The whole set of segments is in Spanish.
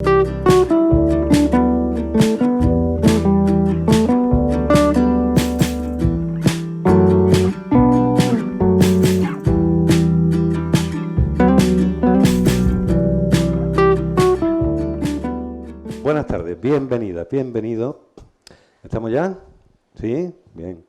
Buenas tardes, bienvenida, bienvenido. ¿Estamos ya? ¿Sí? Bien.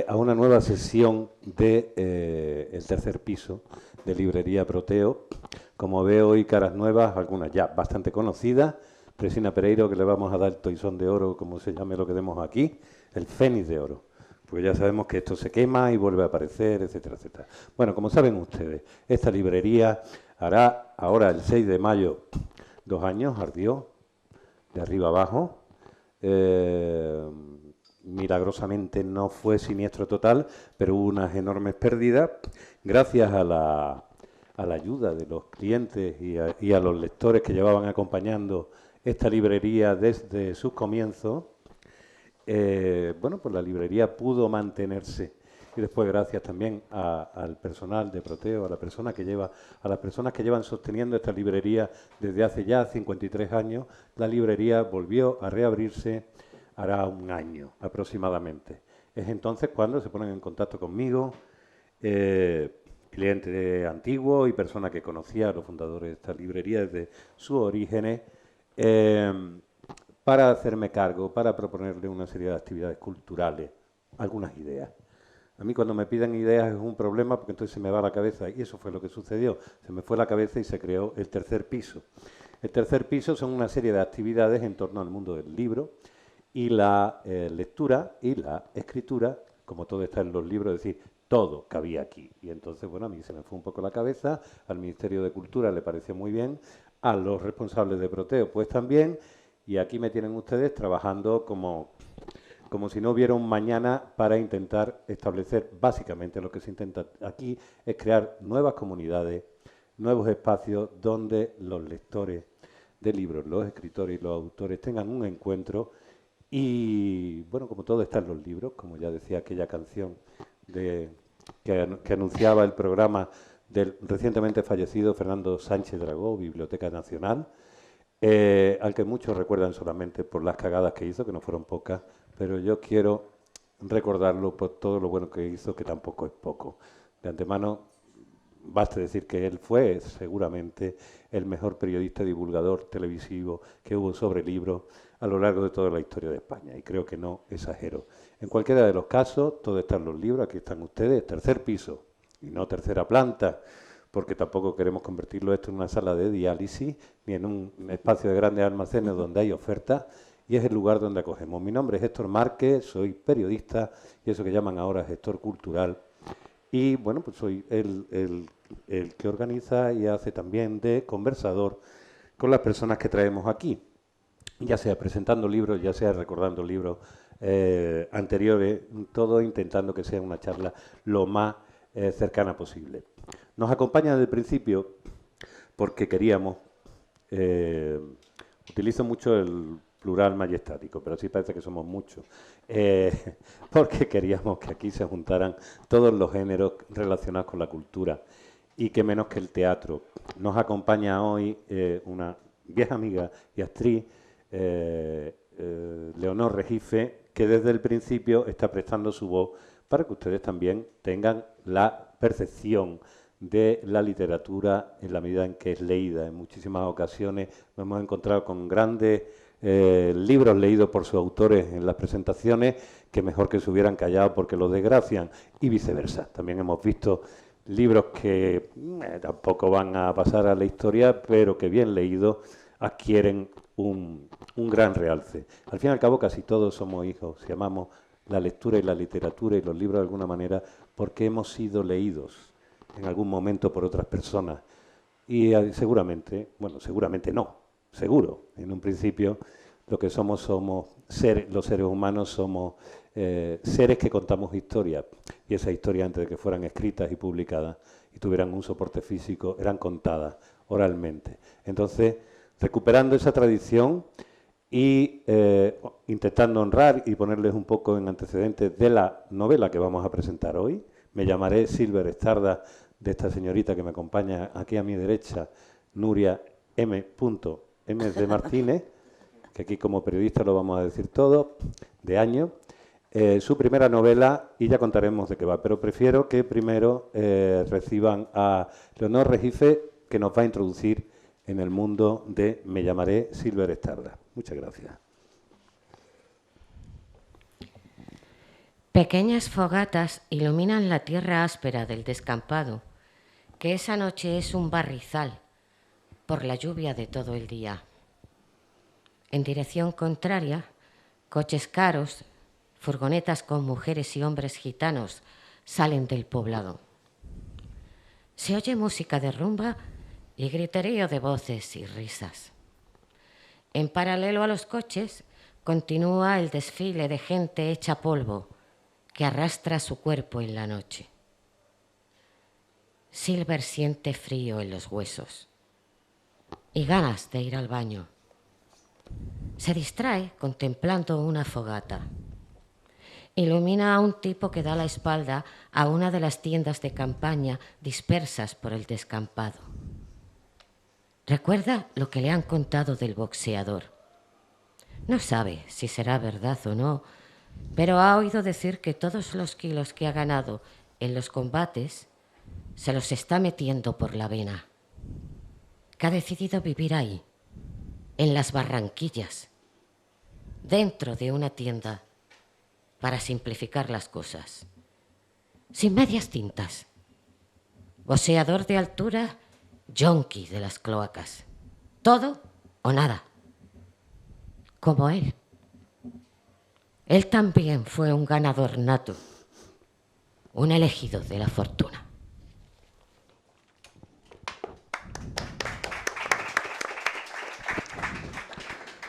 A una nueva sesión de el tercer piso de Librería Proteo. Como veo hoy caras nuevas, algunas ya bastante conocidas. Presina Pereiro, que le vamos a dar el toisón de oro, como se llame lo que demos aquí, el fénix de oro. Porque ya sabemos que esto se quema y vuelve a aparecer, etcétera, etcétera. Bueno, como saben ustedes, esta librería hará ahora el 6 de mayo 2 años, ardió de arriba abajo. Milagrosamente no fue siniestro total, pero hubo unas enormes pérdidas gracias a la ayuda de los clientes y a los lectores que llevaban acompañando esta librería desde sus comienzos. Bueno, pues la librería pudo mantenerse. Y después gracias también al personal de Proteo, a las personas que llevan sosteniendo esta librería desde hace ya 53 años. La librería volvió a reabrirse hará un año aproximadamente. Es entonces cuando se ponen en contacto conmigo clientes antiguos y personas que conocía a los fundadores de esta librería desde sus orígenes, para hacerme cargo, para proponerle una serie de actividades culturales, algunas ideas. A mí cuando me piden ideas es un problema porque entonces se me va la cabeza y eso fue lo que sucedió. Se me fue la cabeza y se creó el tercer piso. El tercer piso son una serie de actividades en torno al mundo del libro y la lectura y la escritura, como todo está en los libros, es decir, todo cabía aquí. Y entonces, bueno, a mí se me fue un poco la cabeza, al Ministerio de Cultura le pareció muy bien, a los responsables de Proteo pues también, y aquí me tienen ustedes trabajando como si no hubiera un mañana para intentar establecer, básicamente lo que se intenta aquí es crear nuevas comunidades, nuevos espacios donde los lectores de libros, los escritores y los autores tengan un encuentro y, bueno, como todo está en los libros, como ya decía aquella canción que anunciaba el programa del recientemente fallecido Fernando Sánchez Dragó, Biblioteca Nacional, al que muchos recuerdan solamente por las cagadas que hizo, que no fueron pocas, pero yo quiero recordarlo por todo lo bueno que hizo, que tampoco es poco. De antemano, basta decir que él fue seguramente el mejor periodista divulgador televisivo que hubo sobre libros a lo largo de toda la historia de España, y creo que no exagero. En cualquiera de los casos, todo está en los libros, aquí están ustedes, tercer piso, y no tercera planta, porque tampoco queremos convertirlo esto en una sala de diálisis, ni en un espacio de grandes almacenes donde hay ofertas, y es el lugar donde acogemos. Mi nombre es Héctor Márquez, soy periodista, y eso que llaman ahora gestor cultural, y bueno, pues soy el que organiza y hace también de conversador con las personas que traemos aquí, ya sea presentando libros, ya sea recordando libros anteriores, todo intentando que sea una charla lo más cercana posible. Nos acompaña desde el principio porque queríamos, utilizo mucho el plural majestático, pero sí parece que somos muchos, porque queríamos que aquí se juntaran todos los géneros relacionados con la cultura y que menos que el teatro. Nos acompaña hoy una vieja amiga y actriz, Leonor Regife, que desde el principio está prestando su voz para que ustedes también tengan la percepción de la literatura en la medida en que es leída. En muchísimas ocasiones nos hemos encontrado con grandes libros leídos por sus autores en las presentaciones que mejor que se hubieran callado porque los desgracian, y viceversa. También hemos visto libros que tampoco van a pasar a la historia, pero que bien leídos adquieren un gran realce. Al fin y al cabo casi todos somos hijos, si amamos la lectura y la literatura y los libros de alguna manera, porque hemos sido leídos en algún momento por otras personas. Y seguramente, bueno, seguramente no, seguro, en un principio lo que somos los seres humanos somos seres que contamos historias, y esas historias antes de que fueran escritas y publicadas y tuvieran un soporte físico eran contadas oralmente. Entonces, recuperando esa tradición y intentando honrar y ponerles un poco en antecedentes de la novela que vamos a presentar hoy, me llamaré Silver Stardust, de esta señorita que me acompaña aquí a mi derecha, Nuria M. M. de Martínez, que aquí como periodista lo vamos a decir todo, de Año, su primera novela, y ya contaremos de qué va, pero prefiero que primero reciban a Leonor Recife, que nos va a introducir en el mundo de Me llamaré Silver Stardust. Muchas gracias. Pequeñas fogatas iluminan la tierra áspera del descampado, que esa noche es un barrizal por la lluvia de todo el día. En dirección contraria, coches caros, furgonetas con mujeres y hombres gitanos salen del poblado. Se oye música de rumba y griterío de voces y risas. En paralelo a los coches, continúa el desfile de gente hecha polvo que arrastra su cuerpo en la noche. Silver siente frío en los huesos y ganas de ir al baño. Se distrae contemplando una fogata. Ilumina a un tipo que da la espalda a una de las tiendas de campaña dispersas por el descampado. Recuerda lo que le han contado del boxeador. No sabe si será verdad o no, pero ha oído decir que todos los kilos que ha ganado en los combates se los está metiendo por la vena. Que ha decidido vivir ahí, en las Barranquillas, dentro de una tienda, para simplificar las cosas. Sin medias tintas. Boxeador de altura, yonki de las cloacas. Todo o nada. Como él. Él también fue un ganador nato, un elegido de la fortuna.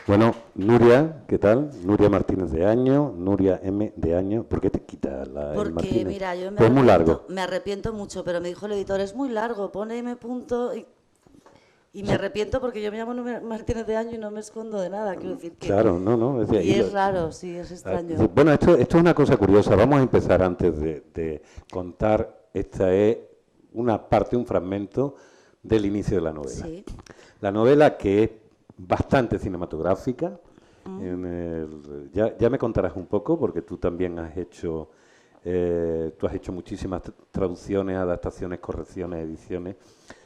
Bueno, Nuria, ¿qué tal? Nuria Martínez de Año, Nuria M. de Año. ¿Por qué te quita el Porque, Martínez? mira, yo Pues muy largo. me arrepiento mucho, pero me dijo el editor, es muy largo, pone M. Y me arrepiento porque yo me llamo Nuria Martínez de Año y no me escondo de nada, quiero decir que... Claro, no. Y es raro, sí, es extraño. Bueno, esto es una cosa curiosa. Vamos a empezar antes de contar. Esta es una parte, un fragmento del inicio de la novela. Sí. La novela que es bastante cinematográfica. Ya me contarás un poco, porque tú también has hecho muchísimas traducciones, adaptaciones, correcciones, ediciones.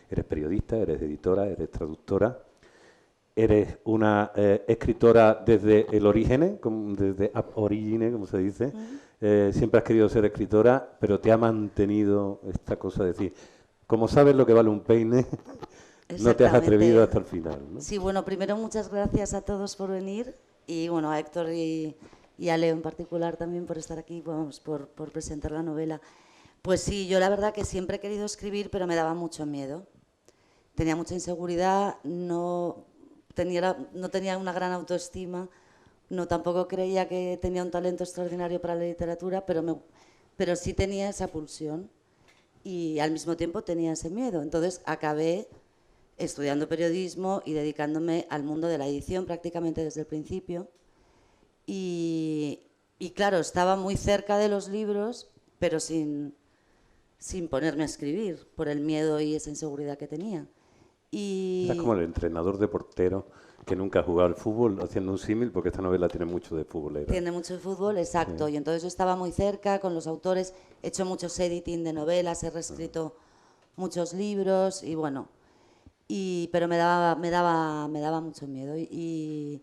Eres periodista, eres editora, eres traductora. Eres una escritora desde el origen, desde ab origine, como se dice. Siempre has querido ser escritora, pero te ha mantenido esta cosa de decir, como sabes lo que vale un peine, no te has atrevido hasta el final, ¿no? Sí, bueno, primero muchas gracias a todos por venir y bueno, a Héctor y a Leo en particular también por estar aquí, vamos, por presentar la novela. Pues sí, yo la verdad que siempre he querido escribir, pero me daba mucho miedo. Tenía mucha inseguridad, no tenía una gran autoestima, tampoco creía que tenía un talento extraordinario para la literatura, pero sí tenía esa pulsión y al mismo tiempo tenía ese miedo. Entonces acabé estudiando periodismo y dedicándome al mundo de la edición prácticamente desde el principio. Y claro, estaba muy cerca de los libros, pero sin ponerme a escribir, por el miedo y esa inseguridad que tenía. Es como el entrenador de portero que nunca ha jugado al fútbol, haciendo un símil, porque esta novela tiene mucho de fútbol. Tiene mucho de fútbol, exacto. Sí. Y entonces yo estaba muy cerca con los autores, he hecho muchos editing de novelas, he reescrito muchos libros y bueno, pero me daba mucho miedo y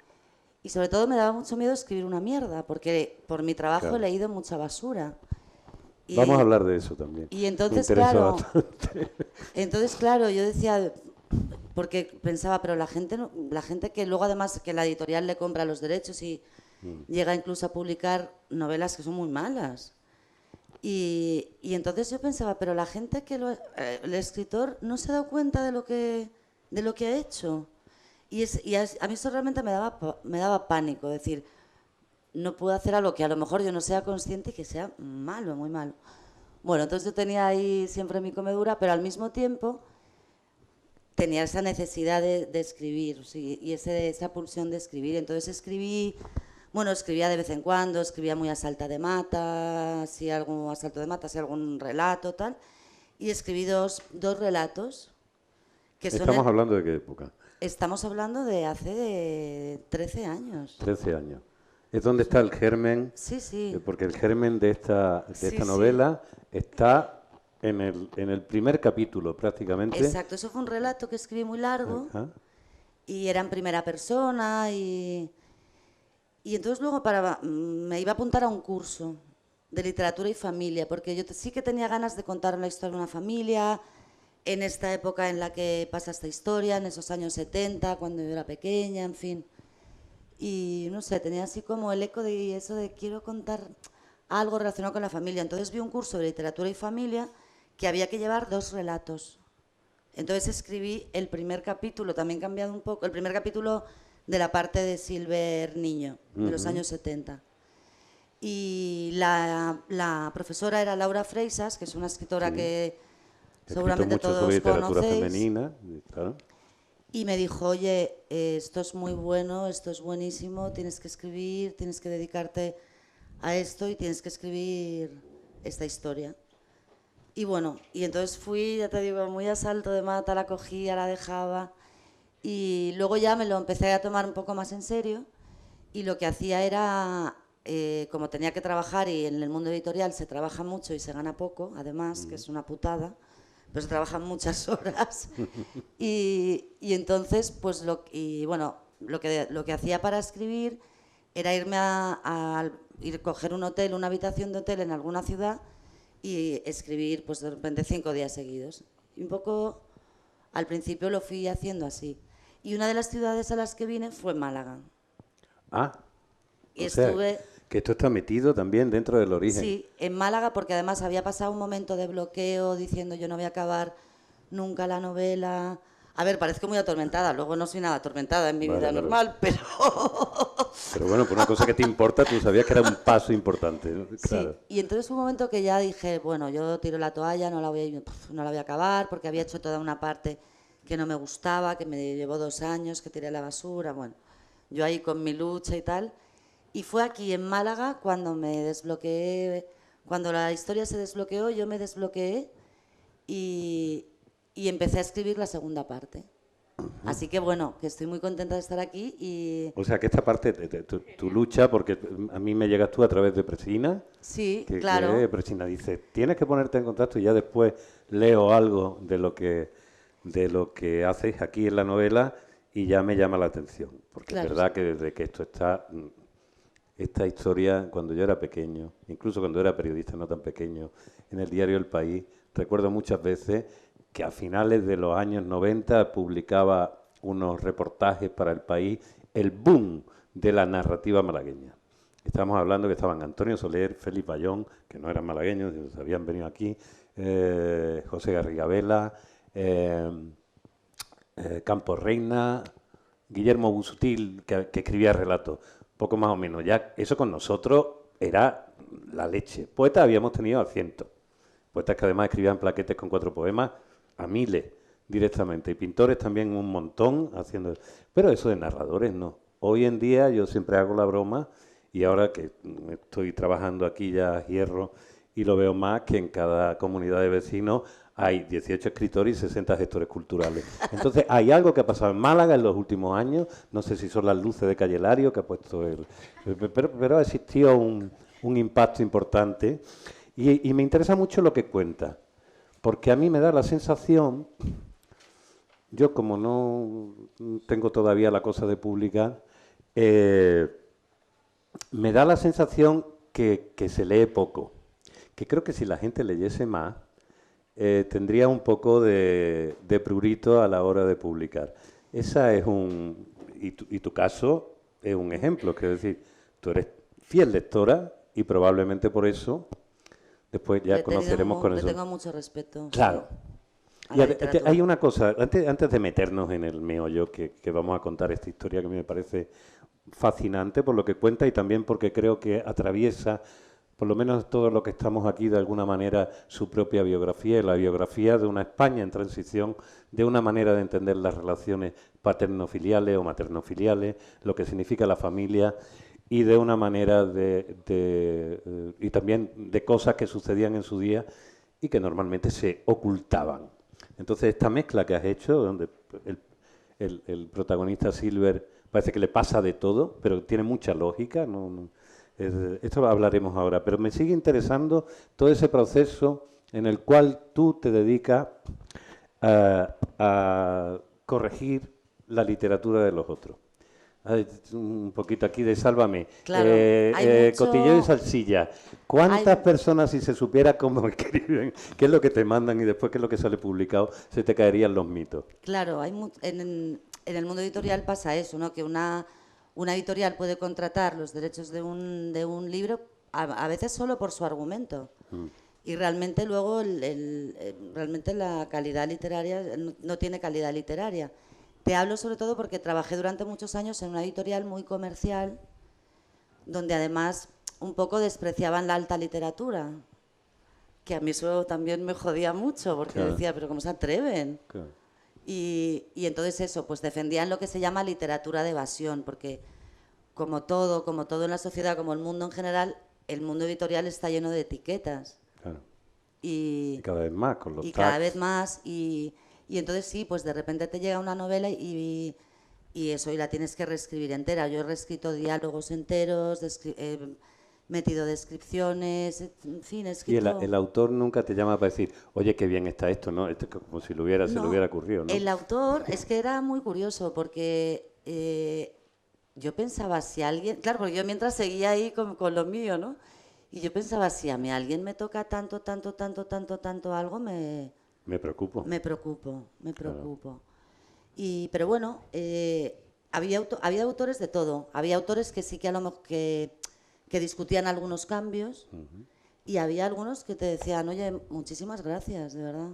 sobre todo me daba mucho miedo escribir una mierda, porque por mi trabajo he leído mucha basura. Vamos a hablar de eso también. Y entonces, claro, yo decía, porque pensaba, pero la gente que luego además que la editorial le compra los derechos y llega incluso a publicar novelas que son muy malas. Y entonces yo pensaba, pero la gente el escritor no se ha dado cuenta de lo que ha hecho. Y a mí eso realmente me daba pánico, decir, no puedo hacer algo que a lo mejor yo no sea consciente y que sea malo, muy malo. Bueno, entonces yo tenía ahí siempre mi comedura, pero al mismo tiempo tenía esa necesidad de escribir, sí, y esa pulsión de escribir. Entonces escribía de vez en cuando, escribía muy a salta de mata, si algún relato, tal. Y escribí dos relatos. ¿Estamos hablando de qué época? Estamos hablando de hace 13 años. 13 años. Es donde está el germen, Sí, sí. porque el germen de esta Sí, novela está en el primer capítulo, prácticamente. Exacto, eso fue un relato que escribí muy largo Ajá. y era en primera persona y entonces luego me iba a apuntar a un curso de literatura y familia, porque yo sí que tenía ganas de contar una historia de una familia en esta época en la que pasa esta historia, en esos años 70, cuando yo era pequeña, en fin. Y no sé, tenía así como el eco de eso de quiero contar algo relacionado con la familia. Entonces vi un curso de literatura y familia que había que llevar 2 relatos. Entonces escribí el primer capítulo, también cambiado un poco, el primer capítulo de la parte de Silver Niño, de los años 70. Y la profesora era Laura Freisas, que es una escritora que seguramente mucho sobre todos literatura conocéis. femenina, claro. Y me dijo, oye, esto es muy bueno, esto es buenísimo, tienes que escribir, tienes que dedicarte a esto y tienes que escribir esta historia. Y bueno, y entonces fui, ya te digo, muy a salto de mata, la cogía, la dejaba y luego ya me lo empecé a tomar un poco más en serio y lo que hacía era, como tenía que trabajar y en el mundo editorial se trabaja mucho y se gana poco, además, que es una putada, pero se trabajan muchas horas y entonces, pues, lo que hacía para escribir era irme ir a coger un hotel, una habitación de hotel en alguna ciudad y escribir, pues de repente 5 días seguidos. Y un poco al principio lo fui haciendo así. Y una de las ciudades a las que vine fue Málaga. Ah, Y o sea, estuve, que esto está metido también dentro del origen. sí, en Málaga, porque además había pasado un momento de bloqueo diciendo yo no voy a acabar nunca la novela. A ver, parezco muy atormentada, luego no soy nada atormentada en mi Vale, vida vale. normal, pero... Pero bueno, por una cosa que te importa, tú sabías que era un paso importante, ¿no? Claro. Sí, y entonces fue un momento que ya dije, bueno, yo tiro la toalla, no la voy a acabar, porque había hecho toda una parte que no me gustaba, que me llevó 2 años, que tiré a la basura, bueno, yo ahí con mi lucha y tal. Y fue aquí en Málaga cuando me desbloqueé, cuando la historia se desbloqueó, yo me desbloqueé y, y empecé a escribir la segunda parte. Así que bueno, que estoy muy contenta de estar aquí y O sea, que esta parte, tu lucha, porque a mí me llegas tú a través de Presina, sí, que claro. Presina dice, tienes que ponerte en contacto y ya después leo algo de lo que haces aquí en la novela y ya me llama la atención. Porque Claro. es verdad que desde que esto está, esta historia, cuando yo era pequeño, incluso cuando era periodista no tan pequeño, en el diario El País, recuerdo muchas veces que a finales de los años 90 publicaba unos reportajes para El País, el boom de la narrativa malagueña. Estamos hablando que estaban Antonio Soler, Félix Bayón, que no eran malagueños, habían venido aquí, José Garriga Vela, Campos Reina, Guillermo Busutil, que escribía relatos, poco más o menos. Ya eso con nosotros era la leche. Poetas habíamos tenido a cientos. Poetas que además escribían plaquetes con 4 poemas a miles directamente. Y pintores también un montón haciendo... Pero eso de narradores no. Hoy en día yo siempre hago la broma y ahora que estoy trabajando aquí ya a hierro y lo veo más, que en cada comunidad de vecinos hay 18 escritores y 60 gestores culturales. Entonces, hay algo que ha pasado en Málaga en los últimos años, no sé si son las luces de Calle Lario que ha puesto pero ha existido un impacto importante y me interesa mucho lo que cuenta, porque a mí me da la sensación, yo como no tengo todavía la cosa de publicar, me da la sensación que se lee poco, que creo que si la gente leyese más, tendría un poco de prurito a la hora de publicar. Esa es y tu caso es un ejemplo, que es decir, tú eres fiel lectora y probablemente por eso después ya conoceremos con eso. Le tengo mucho respeto. Claro. A Y la literatura. hay una cosa, antes de meternos en el meollo, que vamos a contar esta historia que me parece fascinante por lo que cuenta y también porque creo que atraviesa, por lo menos todos los que estamos aquí, de alguna manera, su propia biografía y la biografía de una España en transición, de una manera de entender las relaciones paterno-filiales o materno-filiales, lo que significa la familia y de una manera y también de cosas que sucedían en su día y que normalmente se ocultaban. Entonces, esta mezcla que has hecho, donde el protagonista Silver parece que le pasa de todo, pero tiene mucha lógica. Esto lo hablaremos ahora, pero me sigue interesando todo ese proceso en el cual tú te dedicas a corregir la literatura de los otros. Un poquito aquí de Sálvame. Claro, hay mucho... Cotilleo y salsilla. ¿Cuántas personas, si se supiera cómo escriben, qué es lo que te mandan y después qué es lo que sale publicado, se te caerían los mitos? Claro, en el mundo editorial pasa eso, ¿no? Que una editorial puede contratar los derechos de un libro a veces solo por su argumento. Y realmente luego realmente la calidad literaria no tiene calidad literaria. Te hablo sobre todo porque trabajé durante muchos años en una editorial muy comercial, donde además un poco despreciaban la alta literatura, que a mí eso también me jodía mucho, porque claro. decía, pero ¿cómo se atreven? Claro. Y entonces eso, pues defendían lo que se llama literatura de evasión, porque como todo en la sociedad, como el mundo en general, el mundo editorial está lleno de etiquetas. Claro. Y cada vez más con los y tags. cada vez más y entonces sí, pues de repente te llega una novela y eso, y la tienes que reescribir entera. Yo he reescrito diálogos enteros, he metido descripciones, en fin, he escrito... Y el autor nunca te llama para decir, oye, qué bien está esto, ¿no? Esto es como si se le hubiera ocurrido, ¿no? El autor, es que era muy curioso, porque yo pensaba si alguien... Claro, porque yo mientras seguía ahí con lo mío, ¿no? Y yo pensaba, si a mí alguien me toca tanto algo, Me preocupo. Me preocupo. Claro. Pero bueno, había autores de todo. Había autores que sí que a lo mejor que discutían algunos cambios y había algunos que te decían, oye, muchísimas gracias, de verdad.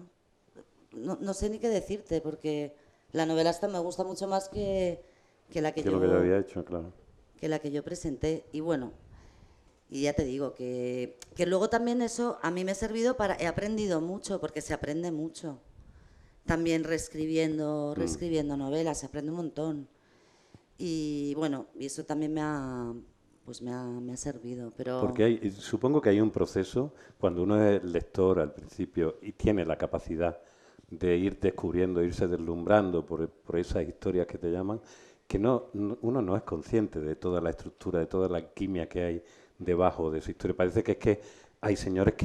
No sé ni qué decirte, porque la novela esta me gusta mucho más que la que lo que yo había hecho, claro. Que la que yo presenté. Y bueno, y ya te digo que luego también eso a mí me ha servido he aprendido mucho, porque se aprende mucho. También reescribiendo novelas, se aprende un montón. Y bueno, y eso también me ha servido. Pero... Porque supongo que hay un proceso, cuando uno es lector al principio y tiene la capacidad de ir descubriendo, irse deslumbrando por esas historias que te llaman, que uno no es consciente de toda la estructura, de toda la alquimia que hay debajo de esa historia. Parece que es que hay señores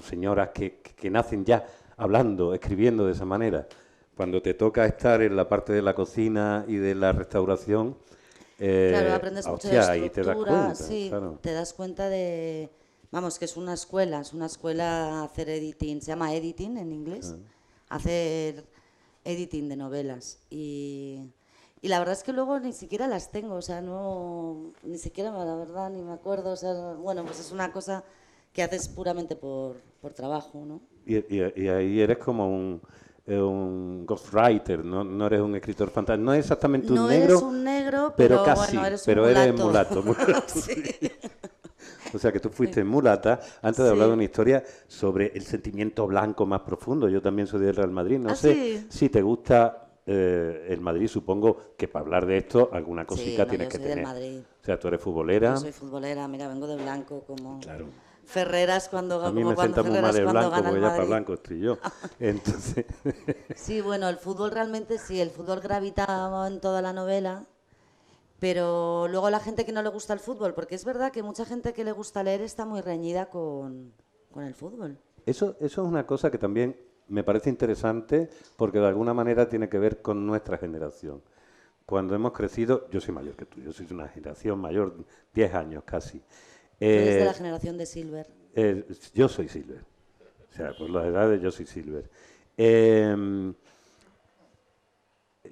señoras que nacen ya hablando, escribiendo de esa manera. Cuando te toca estar en la parte de la cocina y de la restauración, claro, aprendes mucho de estructura, y te das cuenta, sí, claro. Te das cuenta de... Vamos, que es una escuela hacer editing, se llama editing en inglés, hacer editing de novelas. Y la verdad es que luego ni siquiera las tengo, o sea, ni siquiera, la verdad, ni me acuerdo, o sea, bueno, pues es una cosa que haces puramente por trabajo, ¿no? Y ahí eres como un ghostwriter, no eres un escritor fantasma, no es exactamente un negro. No eres un negro, pero casi, bueno, eres pero un eres mulato. mulato. Sí. O sea, que tú fuiste mulata antes de hablar de una historia sobre el sentimiento blanco más profundo. Yo también soy del Real Madrid, no sé si te gusta el Madrid, supongo que para hablar de esto alguna cosica tienes que tener. Del Madrid. O sea, tú eres futbolera. Yo soy futbolera, mira, vengo de blanco como... Claro. Ferreras cuando a mí me sienta muy mal el blanco, porque ya para blanco estoy yo. Entonces... Sí, bueno, el fútbol realmente sí, el fútbol gravitaba en toda la novela, pero luego la gente que no le gusta el fútbol, porque es verdad que mucha gente que le gusta leer está muy reñida con el fútbol. Eso es una cosa que también me parece interesante, porque de alguna manera tiene que ver con nuestra generación. Cuando hemos crecido, yo soy mayor que tú, yo soy de una generación mayor, 10 años casi. Tú eres de la generación de Silver. Yo soy Silver. O sea, por las edades yo soy Silver.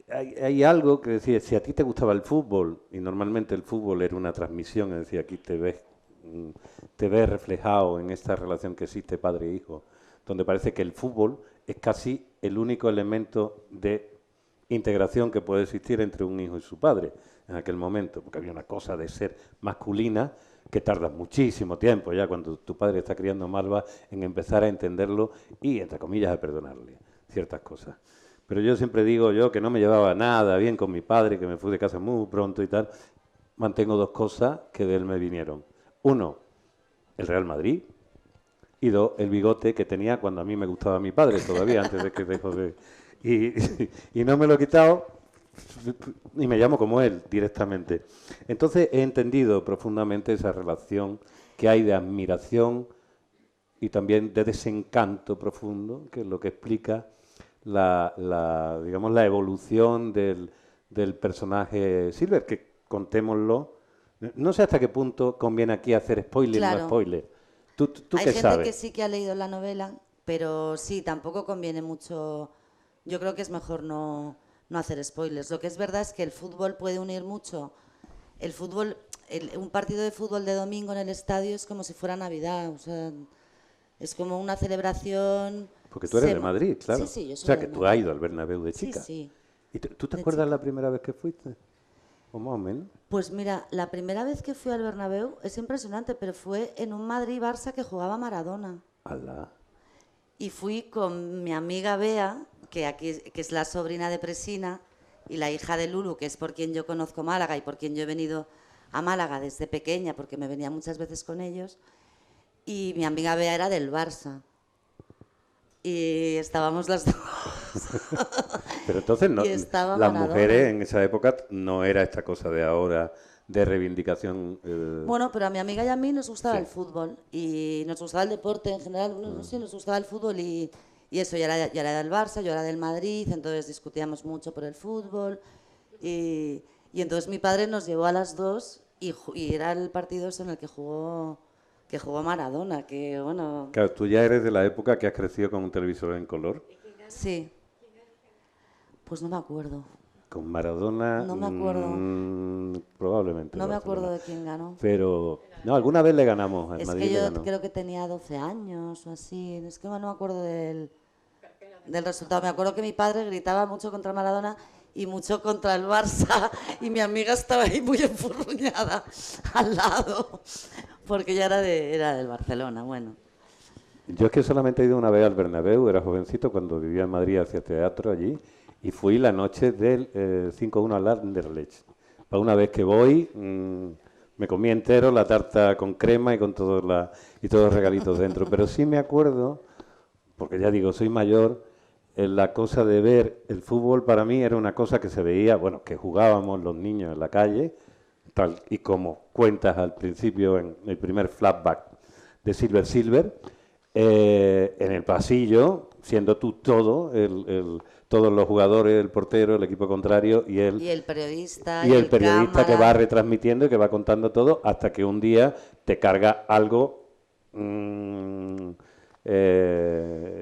Hay algo que decía, si a ti te gustaba el fútbol, y normalmente el fútbol era una transmisión, es decir, aquí te ves reflejado en esta relación que existe padre e hijo, donde parece que el fútbol es casi el único elemento de integración que puede existir entre un hijo y su padre en aquel momento, porque había una cosa de ser masculina que tarda muchísimo tiempo ya cuando tu padre está criando malva en empezar a entenderlo y, entre comillas, a perdonarle ciertas cosas. Pero yo siempre digo yo que no me llevaba nada bien con mi padre, que me fui de casa muy pronto y tal. Mantengo dos cosas que de él me vinieron. Uno, el Real Madrid, y dos, el bigote que tenía cuando a mí me gustaba mi padre todavía, antes de que dejó de... Y no me lo he quitado, y me llamo como él directamente. Entonces he entendido profundamente esa relación que hay de admiración y también de desencanto profundo, que es lo que explica digamos, la evolución del personaje Silver, que contémoslo. No sé hasta qué punto conviene aquí hacer spoiler o no Claro. spoiler. ¿Tú Hay qué gente sabes? que sí que ha leído la novela, pero sí, tampoco conviene mucho. Yo creo que es mejor no hacer spoilers. Lo que es verdad es que el fútbol puede unir mucho. El fútbol, un partido de fútbol de domingo en el estadio es como si fuera Navidad. O sea, es como una celebración. Porque tú eres Se de mo- Madrid, claro. Sí, sí, yo O soy sea, de que tú has Madrid. ido al Bernabéu de Sí, chica. sí, ¿Y tú te de acuerdas chica. la primera vez que fuiste? ¿O más o menos? Pues mira, la primera vez que fui al Bernabéu es impresionante, pero fue en un Madrid-Barça que jugaba Maradona. Alá. Y fui con mi amiga Bea, que es la sobrina de Presina, y la hija de Lulu, que es por quien yo conozco Málaga y por quien yo he venido a Málaga desde pequeña, porque me venía muchas veces con ellos. Y mi amiga Bea era del Barça. Y estábamos las dos. Pero entonces no, Y estaba las mujeres Maradona. en esa época no era esta cosa de ahora de reivindicación. Bueno, pero a mi amiga y a mí nos gustaba Sí. el fútbol y nos gustaba el deporte en general, no sé, nos gustaba el fútbol y eso, ya era del Barça, yo era del Madrid, entonces discutíamos mucho por el fútbol y entonces mi padre nos llevó a las dos y era el partido ese en el que jugó Maradona, que bueno, Claro, tú ya eres de la época que has crecido con un televisor en color. sí, pues no me acuerdo, Con Maradona, no me acuerdo, probablemente el no me Barcelona. acuerdo de quién ganó. Pero, no, alguna vez le ganamos, al Es Madrid que le yo ganó. creo que tenía 12 años o así. Es que no me acuerdo del resultado. Me acuerdo que mi padre gritaba mucho contra Maradona y mucho contra el Barça. Y mi amiga estaba ahí muy enfurruñada al lado. Porque ella era del Barcelona. Bueno, Yo es que solamente he ido una vez al Bernabéu, era jovencito cuando vivía en Madrid, hacía teatro allí, y fui la noche del 5-1 al Anderlecht. Para una vez que voy, me comí entero la tarta con crema y con y todos los regalitos dentro. Pero sí me acuerdo, porque ya digo, soy mayor, la cosa de ver el fútbol para mí era una cosa que se veía, bueno, que jugábamos los niños en la calle, tal y como cuentas al principio en el primer flashback de Silver, en el pasillo, siendo tú todo, todos los jugadores, el portero, el equipo contrario y el periodista y el periodista que va cámara. retransmitiendo y que va contando todo hasta que un día te carga algo mm,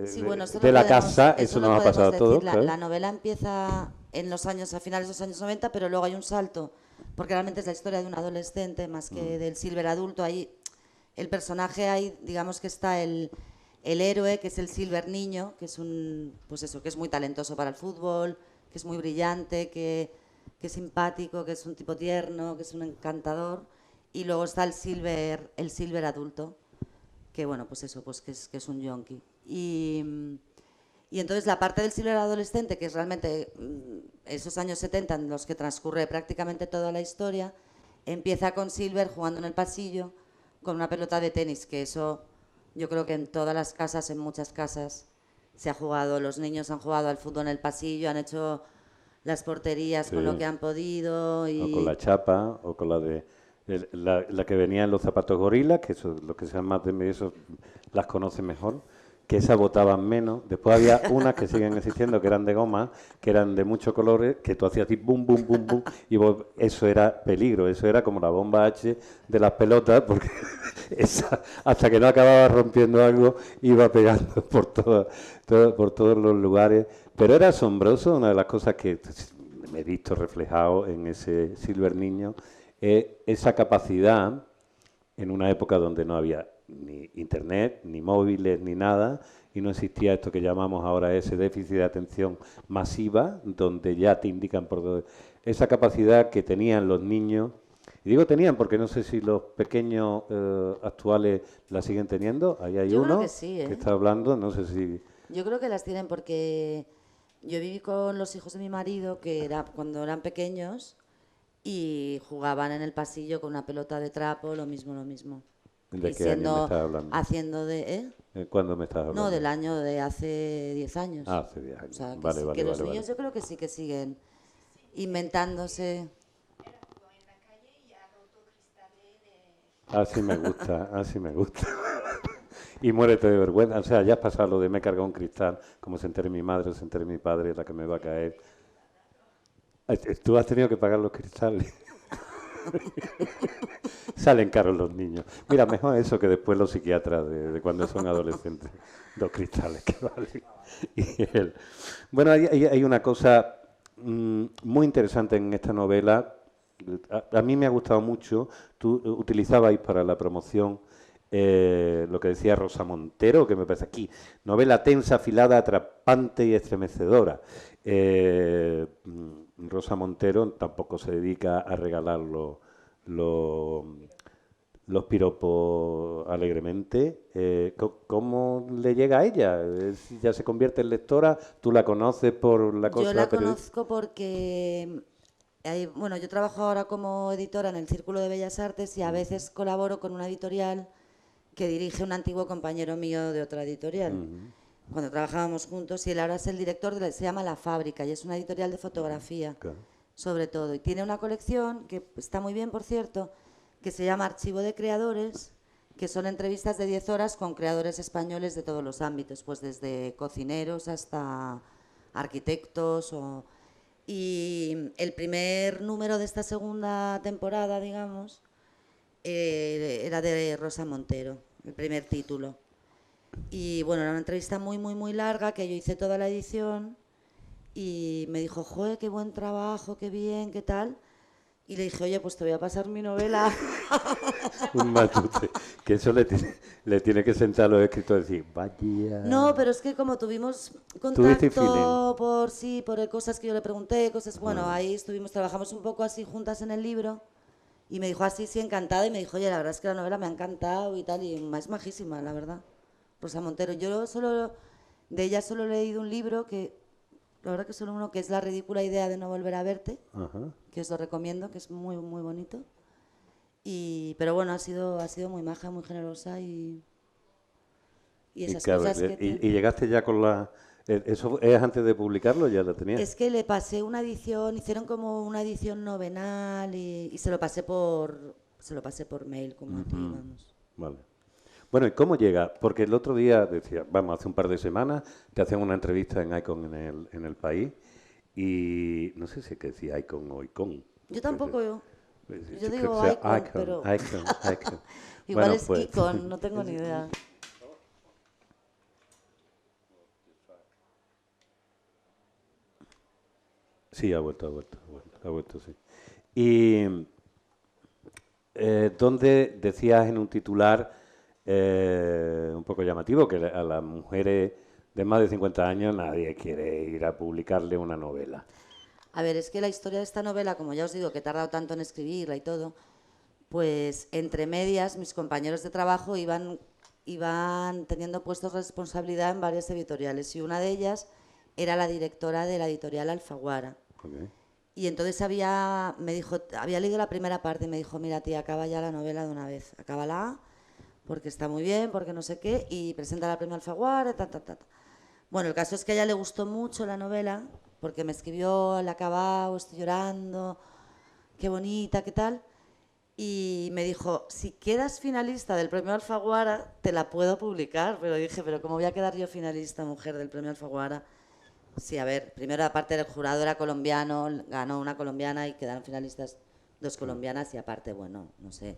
Sí, bueno, eso de no la podemos, casa, eso eso no nos ha podemos pasado a decir. todos, La, claro. la novela empieza en los años, a finales de los años 90, pero luego hay un salto, porque realmente es la historia de un adolescente más que del Silver adulto. Ahí el personaje, ahí digamos que está el héroe, que es el Silver niño, que es pues eso, que es muy talentoso para el fútbol, que es muy brillante, que es simpático, que es un tipo tierno, que es un encantador. Y luego está el Silver adulto, que bueno, pues eso, pues que es un yonki. Y entonces la parte del Silver adolescente, que es realmente esos años 70 en los que transcurre prácticamente toda la historia, empieza con Silver jugando en el pasillo con una pelota de tenis, que eso yo creo que en todas las casas, en muchas casas, se ha jugado, los niños han jugado al fútbol en el pasillo, han hecho las porterías con lo Sí. que han podido O con la y chapa, o con la de la que venía en los zapatos gorilas, que eso, los que sean más de medio, eso las conocen mejor, que esas botaban menos. Después había unas que siguen existiendo, que eran de goma, que eran de muchos colores, que tú hacías así, bum, bum, bum, bum, y eso era peligro, eso era como la bomba H de las pelotas, porque esa, hasta que no acababa rompiendo algo, iba pegando por todos los lugares. Pero era asombroso, una de las cosas que me he visto reflejado en ese Silver niño, esa capacidad, en una época donde no había ni internet, ni móviles, ni nada, y no existía esto que llamamos ahora ese déficit de atención masiva, donde ya te indican por dónde. Esa capacidad que tenían los niños, y digo tenían porque no sé si los pequeños actuales la siguen teniendo, ahí hay yo creo uno que sí, que está hablando, no sé si... yo creo que las tienen porque yo viví con los hijos de mi marido, que era cuando eran pequeños, y jugaban en el pasillo con una pelota de trapo, lo mismo, lo mismo. ¿De Y qué año me estás hablando? haciendo de, ¿Cuándo me estás hablando? No, del año de hace 10 años. Ah, hace 10 O años. sea, que, Vale, sí, vale, que los vale, niños vale. yo creo que sí que siguen. inventándose. Así me gusta, así me gusta. Y muérete de vergüenza. O sea, ya has pasado lo de me he cargado un cristal, como se entere mi madre o se entere mi padre, la que me va a caer. Tú has tenido que pagar los cristales. Salen caros los niños. Mira, mejor eso que después los psiquiatras de cuando son adolescentes. Los cristales que valen. Bueno, hay una cosa muy interesante en esta novela. A mí me ha gustado mucho. Tú utilizabais para la promoción lo que decía Rosa Montero, que me parece aquí. Novela tensa, afilada, atrapante y estremecedora. Rosa Montero tampoco se dedica a regalar los piropos alegremente. ¿Cómo le llega a ella? ¿Ya se convierte en lectora? ¿Tú la conoces por la cosa? Yo la conozco porque, bueno, yo trabajo ahora como editora en el Círculo de Bellas Artes y a veces colaboro con una editorial que dirige un antiguo compañero mío de otra editorial. Cuando trabajábamos juntos, y él ahora es el director, se llama La Fábrica, y es una editorial de fotografía, sobre todo. Y tiene una colección, que está muy bien, por cierto, que se llama Archivo de Creadores, que son entrevistas de 10 horas con creadores españoles de todos los ámbitos, pues desde cocineros hasta arquitectos. Y el primer número de esta segunda temporada, digamos, era de Rosa Montero, el primer título. Y bueno, era una entrevista muy, muy, muy larga, que yo hice toda la edición y me dijo, joder, qué buen trabajo, qué bien, qué tal. Y le dije, oye, pues te voy a pasar mi novela. Un matute, que eso le tiene que sentar a los escritores y decir, vaya... No, pero es que como tuvimos contacto por cosas que yo le pregunté, cosas, bueno, ahí trabajamos un poco así juntas en el libro. Y me dijo así, sí, encantada, y me dijo, oye, la verdad es que la novela me ha encantado y tal, y es majísima, la verdad. Rosa Montero. Yo de ella solo he leído un libro, que la verdad que solo uno, que es La ridícula idea de no volver a verte, que os lo recomiendo, que es muy, muy bonito. Pero bueno, ha sido muy maja, muy generosa y esas cosas que... ¿Y llegaste ya con la...? ¿Eso es antes de publicarlo? ¿Ya la tenías? Es que le pasé una edición, hicieron como una edición novenal y se lo pasé por mail, como a ti, vamos. Vale. Bueno, ¿y cómo llega? Porque el otro día, decía, vamos, hace un par de semanas, te hacían una entrevista en Icon en el País y no sé si es que decía Icon o Icon. Yo tampoco, yo digo Icon, pero... Icon. Igual bueno, es pues, Icon, no tengo ni idea. Sí, ha vuelto, sí. Y donde decías en un titular un poco llamativo que a las mujeres de más de 50 años nadie quiere ir a publicarle una novela. A ver, es que la historia de esta novela, como ya os digo, que he tardado tanto en escribirla y todo, pues entre medias mis compañeros de trabajo iban teniendo puestos de responsabilidad en varias editoriales y una de ellas era la directora de la editorial Alfaguara. Okay. Y entonces había leído la primera parte y me dijo, mira tía, acaba ya la novela de una vez, acábala, porque está muy bien, porque no sé qué, y presenta la premio Alfaguara, Bueno, el caso es que a ella le gustó mucho la novela, porque me escribió, la he acabado, estoy llorando, qué bonita, qué tal. Y me dijo, si quedas finalista del premio Alfaguara, te la puedo publicar. Pero dije, pero ¿cómo voy a quedar yo finalista, mujer, del premio Alfaguara? Sí, a ver, primero aparte del jurado era colombiano, ganó una colombiana y quedaron finalistas 2 colombianas y aparte, bueno, no sé.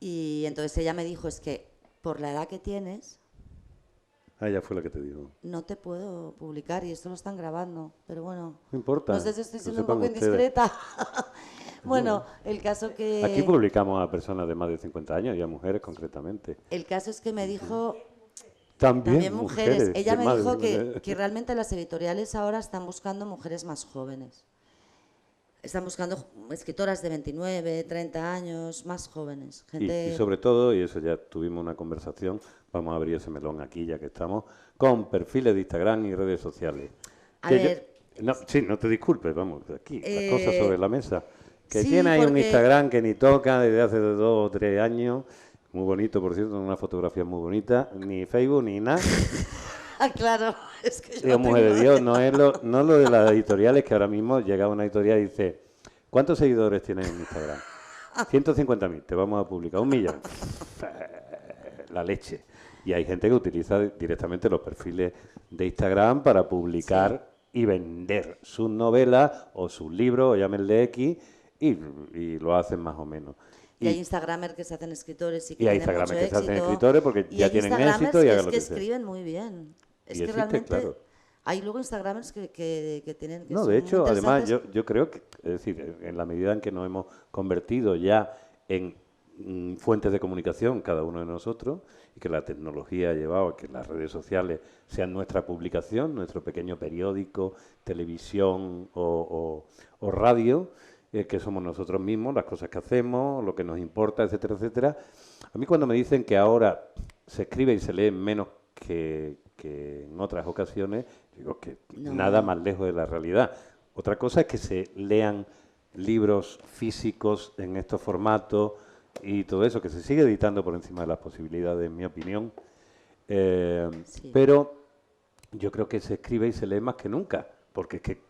Y entonces ella me dijo, es que por la edad que tienes... Ella fue la que te dijo. No te puedo publicar y esto lo están grabando, pero bueno... No importa. No sé si estoy siendo un poco indiscreta. Bueno, el caso que... Aquí publicamos a personas de más de 50 años y a mujeres concretamente. El caso es que me dijo... También mujeres. Ella me dijo que realmente las editoriales ahora están buscando mujeres más jóvenes. Están buscando escritoras de 29, 30 años, más jóvenes. Gente... Y sobre todo, y eso ya tuvimos una conversación, vamos a abrir ese melón aquí ya que estamos, con perfiles de Instagram y redes sociales. No te disculpes, vamos, aquí, las cosas sobre la mesa. Que sí, tiene ahí un Instagram que ni toca desde hace 2 o 3 años, muy bonito, por cierto, una fotografía muy bonita, ni Facebook ni nada. Claro, es que yo Digo, no mujer de tengo... Dios, no lo de las editoriales, que ahora mismo llega una editorial y dice, ¿cuántos seguidores tienes en Instagram? 150.000, te vamos a publicar 1.000.000. La leche. Y hay gente que utiliza directamente los perfiles de Instagram para publicar y vender sus novelas o sus libros, o llámenle X, y lo hacen más o menos. Y hay Instagramers que se hacen escritores y que Y hay tienen mucho Instagramers que se hacen éxito. escritores porque Y ya hay tienen Instagramers éxito y hagan es lo que que sea. escriben muy bien. Es Y que existe, realmente claro. hay luego Instagramers que tienen que No, son de muy hecho, además, interesantes. yo creo que, es decir, en la medida en que nos hemos convertido ya en fuentes de comunicación, cada uno de nosotros, y que la tecnología ha llevado a que las redes sociales sean nuestra publicación, nuestro pequeño periódico, televisión o radio, que somos nosotros mismos, las cosas que hacemos, lo que nos importa, etcétera, etcétera. A mí cuando me dicen que ahora se escribe y se lee menos que en otras ocasiones, digo que No. nada más lejos de la realidad. Otra cosa es que se lean libros físicos en estos formatos y todo eso, que se sigue editando por encima de las posibilidades, en mi opinión. Sí. Pero yo creo que se escribe y se lee más que nunca, porque es que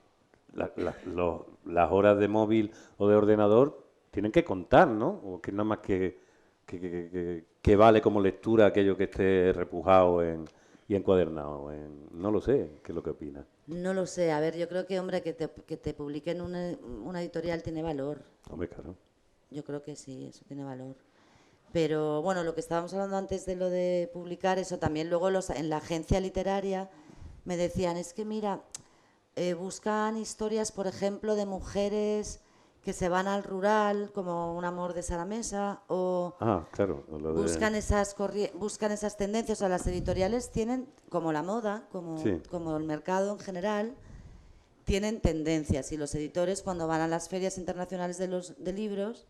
las horas de móvil o de ordenador tienen que contar, ¿no? O que nada más que vale como lectura aquello que esté repujado y encuadernado. No lo sé, ¿qué es lo que opinas? No lo sé, a ver, yo creo que, hombre, que te publiquen una editorial tiene valor. Hombre, claro. Yo creo que sí, eso tiene valor. Pero bueno, lo que estábamos hablando antes de lo de publicar, eso también luego en la agencia literaria me decían, es que mira, buscan historias, por ejemplo, de mujeres que se van al rural, como Un amor de Sara Mesa, o Ah, claro. Lo de... buscan esas tendencias. O sea, las editoriales tienen, como la moda, Sí. como el mercado en general, tienen tendencias. Y los editores, cuando van a las ferias internacionales de libros,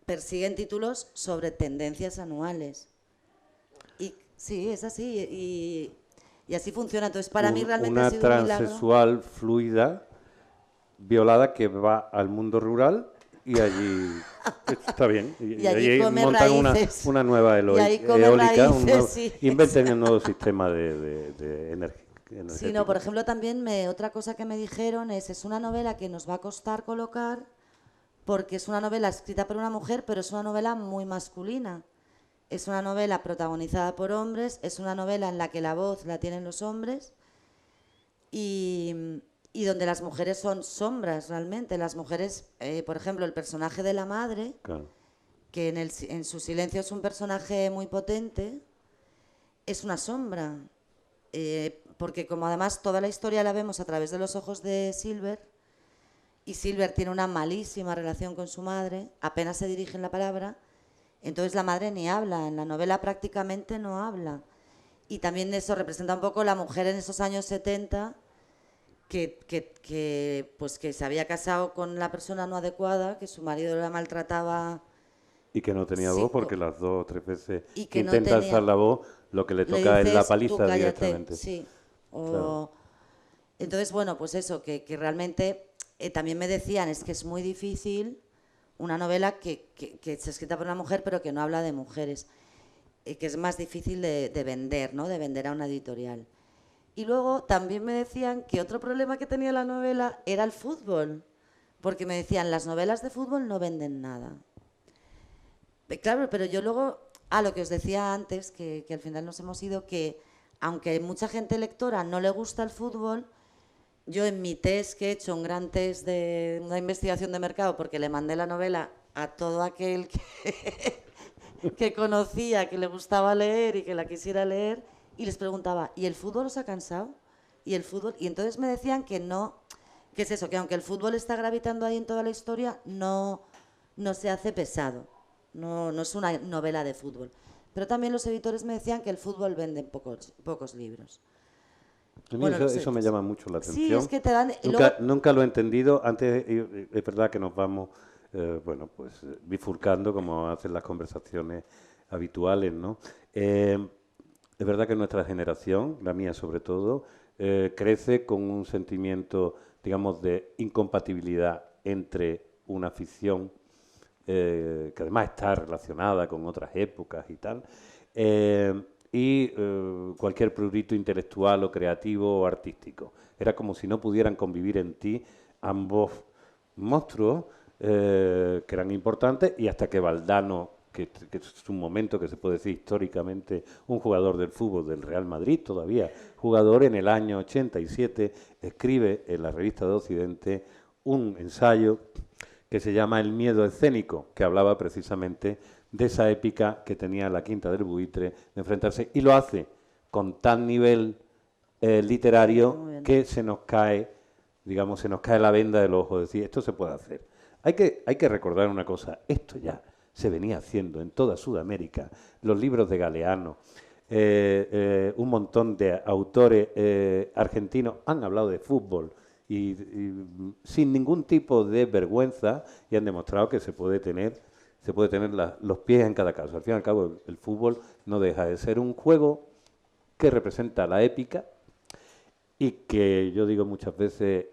persiguen títulos sobre tendencias anuales. Y sí, es así. Y así funciona. Entonces, para mí realmente ha una sido un milagro. transexual fluida, violada, que va al mundo rural y allí está bien. Y allí come montan raíces. una nueva Y ahí come eólica, raíces, sí. inventen un nuevo sistema de energético. Sí, no, por ejemplo, también otra cosa que me dijeron es una novela que nos va a costar colocar porque es una novela escrita por una mujer, pero es una novela muy masculina. Es una novela protagonizada por hombres, es una novela en la que la voz la tienen los hombres y donde las mujeres son sombras realmente. Las mujeres, por ejemplo, el personaje de la madre, Claro. que en su silencio es un personaje muy potente, es una sombra. Porque como además toda la historia la vemos a través de los ojos de Silver, y Silver tiene una malísima relación con su madre, apenas se dirige en la palabra, entonces la madre ni habla, en la novela prácticamente no habla. Y también eso representa un poco la mujer en esos años 70 pues que se había casado con la persona no adecuada, que su marido la maltrataba. Y que no tenía Sí, voz porque las 2 o 3 veces y que que no intenta tenía- alzar la voz, lo que le Le toca es la dices, paliza "Tú cállate", directamente. sí. Claro. Entonces, bueno, pues eso, que realmente también me decían, es que es muy difícil una novela que es escrita por una mujer pero que no habla de mujeres, que es más difícil de vender, ¿no? De vender a una editorial. Y luego también me decían que otro problema que tenía la novela era el fútbol, porque me decían, las novelas de fútbol no venden nada. Claro, pero yo luego, lo que os decía antes, que al final nos hemos ido, que aunque mucha gente lectora no le gusta el fútbol, yo en mi test que he hecho, un gran test de una investigación de mercado, porque le mandé la novela a todo aquel que conocía, que le gustaba leer y que la quisiera leer, y les preguntaba, ¿y el fútbol os ha cansado? ¿Y el fútbol? Y entonces me decían que no, que es eso, que aunque el fútbol está gravitando ahí en toda la historia, no se hace pesado, no es una novela de fútbol. Pero también los editores me decían que el fútbol vende pocos libros. A mí Bueno, eso me llama mucho la atención. Sí, es que te dan... Nunca lo he entendido. Antes es verdad que nos vamos bifurcando como hacen las conversaciones habituales, ¿no? Es verdad que nuestra generación, la mía sobre todo, crece con un sentimiento, digamos, de incompatibilidad entre una ficción que además está relacionada con otras épocas y tal, y cualquier prurito intelectual o creativo o artístico. Era como si no pudieran convivir en ti ambos monstruos que eran importantes, y hasta que Valdano, que es un momento que se puede decir históricamente un jugador del fútbol del Real Madrid, todavía jugador, en el año 87 escribe en la revista de Occidente un ensayo que se llama El miedo escénico, que hablaba precisamente de esa épica que tenía la Quinta del Buitre de enfrentarse, y lo hace con tal nivel literario que se nos cae, digamos, se nos cae la venda del ojo, es decir, esto se puede hacer. Hay que recordar una cosa, esto ya se venía haciendo en toda Sudamérica, los libros de Galeano, un montón de autores argentinos han hablado de fútbol y sin ningún tipo de vergüenza, y han demostrado que se puede tener los pies en cada caso. Al fin y al cabo, el fútbol no deja de ser un juego que representa la épica y que yo digo muchas veces,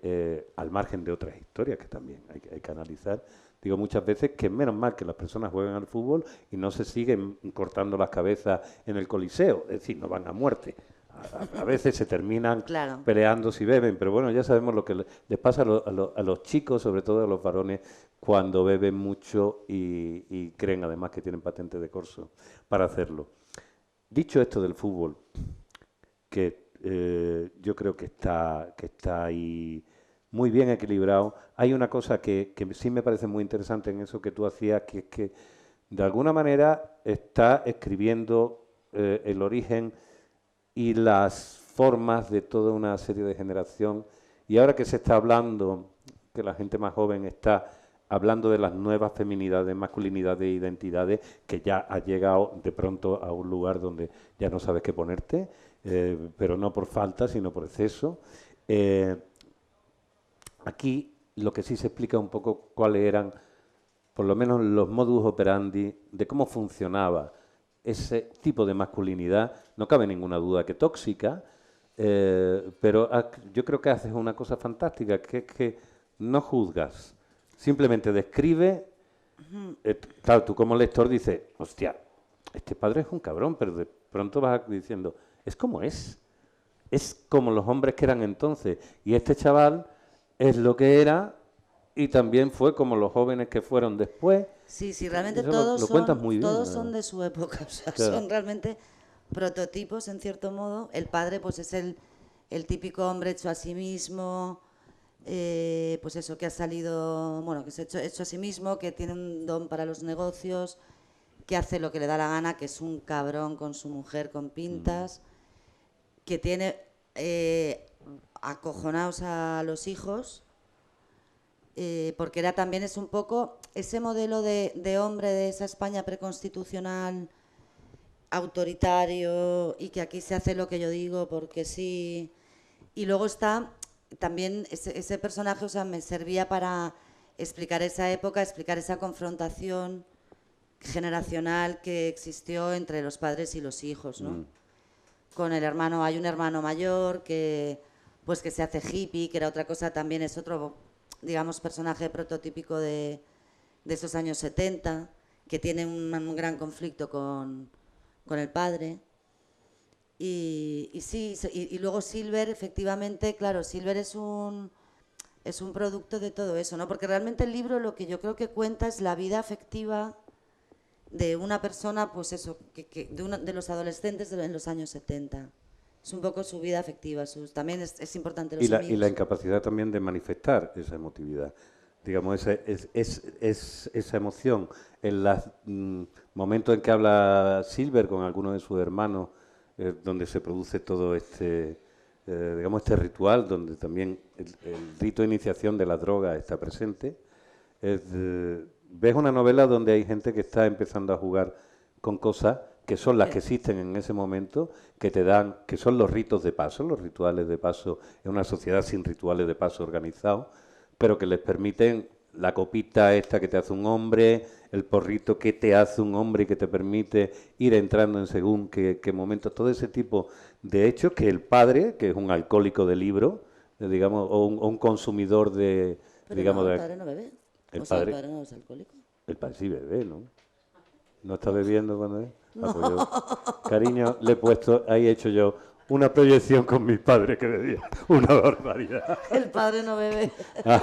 al margen de otras historias que también hay que analizar, digo muchas veces que menos mal que las personas juegan al fútbol y no se siguen cortando las cabezas en el Coliseo, es decir, no van a muerte. A veces se terminan peleando si beben, pero bueno, ya sabemos lo que les pasa a los chicos, sobre todo a los varones, cuando beben mucho y creen además que tienen patente de corso para hacerlo. Dicho esto del fútbol, que yo creo que está ahí muy bien equilibrado, hay una cosa que sí me parece muy interesante en eso que tú hacías, que es que de alguna manera está escribiendo el origen y las formas de toda una serie de generación, y ahora que se está hablando, que la gente más joven está hablando de las nuevas feminidades, masculinidades e identidades, que ya ha llegado de pronto a un lugar donde ya no sabes qué ponerte, pero no por falta, sino por exceso. Aquí lo que sí se explica un poco cuáles eran, por lo menos los modus operandi, de cómo funcionaba ese tipo de masculinidad. No cabe ninguna duda que tóxica, pero yo creo que haces una cosa fantástica, que es que no juzgas, simplemente describe. Claro, tú como lector dices, hostia, este padre es un cabrón, pero de pronto vas diciendo, es como es como los hombres que eran entonces, y este chaval es lo que era, y también fue como los jóvenes que fueron después. Sí, realmente eso todos, lo cuentas muy bien, todos son de su época, o sea, claro, son realmente prototipos en cierto modo. El padre pues es el típico hombre hecho a sí mismo, pues eso, que ha salido, bueno, que se ha hecho a sí mismo, que tiene un don para los negocios, que hace lo que le da la gana, que es un cabrón con su mujer con pintas, que tiene acojonados a los hijos, porque también es un poco ese modelo de hombre de esa España preconstitucional, autoritario, y que aquí se hace lo que yo digo porque sí. Y luego está también ese personaje, o sea, me servía para explicar esa época, explicar esa confrontación generacional que existió entre los padres y los hijos, ¿no? Con el hermano, hay un hermano mayor que pues que se hace hippie, que era otra cosa, también es otro, digamos, personaje prototípico de esos años 70, que tiene un gran conflicto con el padre. Y sí, y luego Silver, efectivamente, claro, Silver es un producto de todo eso, ¿no? Porque realmente el libro lo que yo creo que cuenta es la vida afectiva de una persona, pues eso, de los adolescentes en los años 70. Es un poco su vida afectiva, también es importante los amigos. Y la incapacidad también de manifestar esa emotividad. Digamos, esa emoción en los momentos en que habla Silver con alguno de sus hermanos, donde se produce todo digamos, este ritual, donde también el rito de iniciación de la droga está presente. Ves una novela donde hay gente que está empezando a jugar con cosas que son las que existen en ese momento, que te dan, que son los ritos de paso, los rituales de paso en una sociedad sin rituales de paso organizados, pero que les permiten la copita esta que te hace un hombre, el porrito que te hace un hombre y que te permite ir entrando en según qué momentos, todo ese tipo de hechos que el padre, que es un alcohólico de libro, digamos, o un consumidor de... Pero digamos, no, el padre no bebe. El o sea, padre, el padre no es alcohólico. el padre sí bebe, ¿no? ¿No está bebiendo cuando es? Ah, pues yo, cariño, le he puesto, ahí he hecho yo una proyección con mis padres que bebía una barbaridad. El padre no bebe. Ah,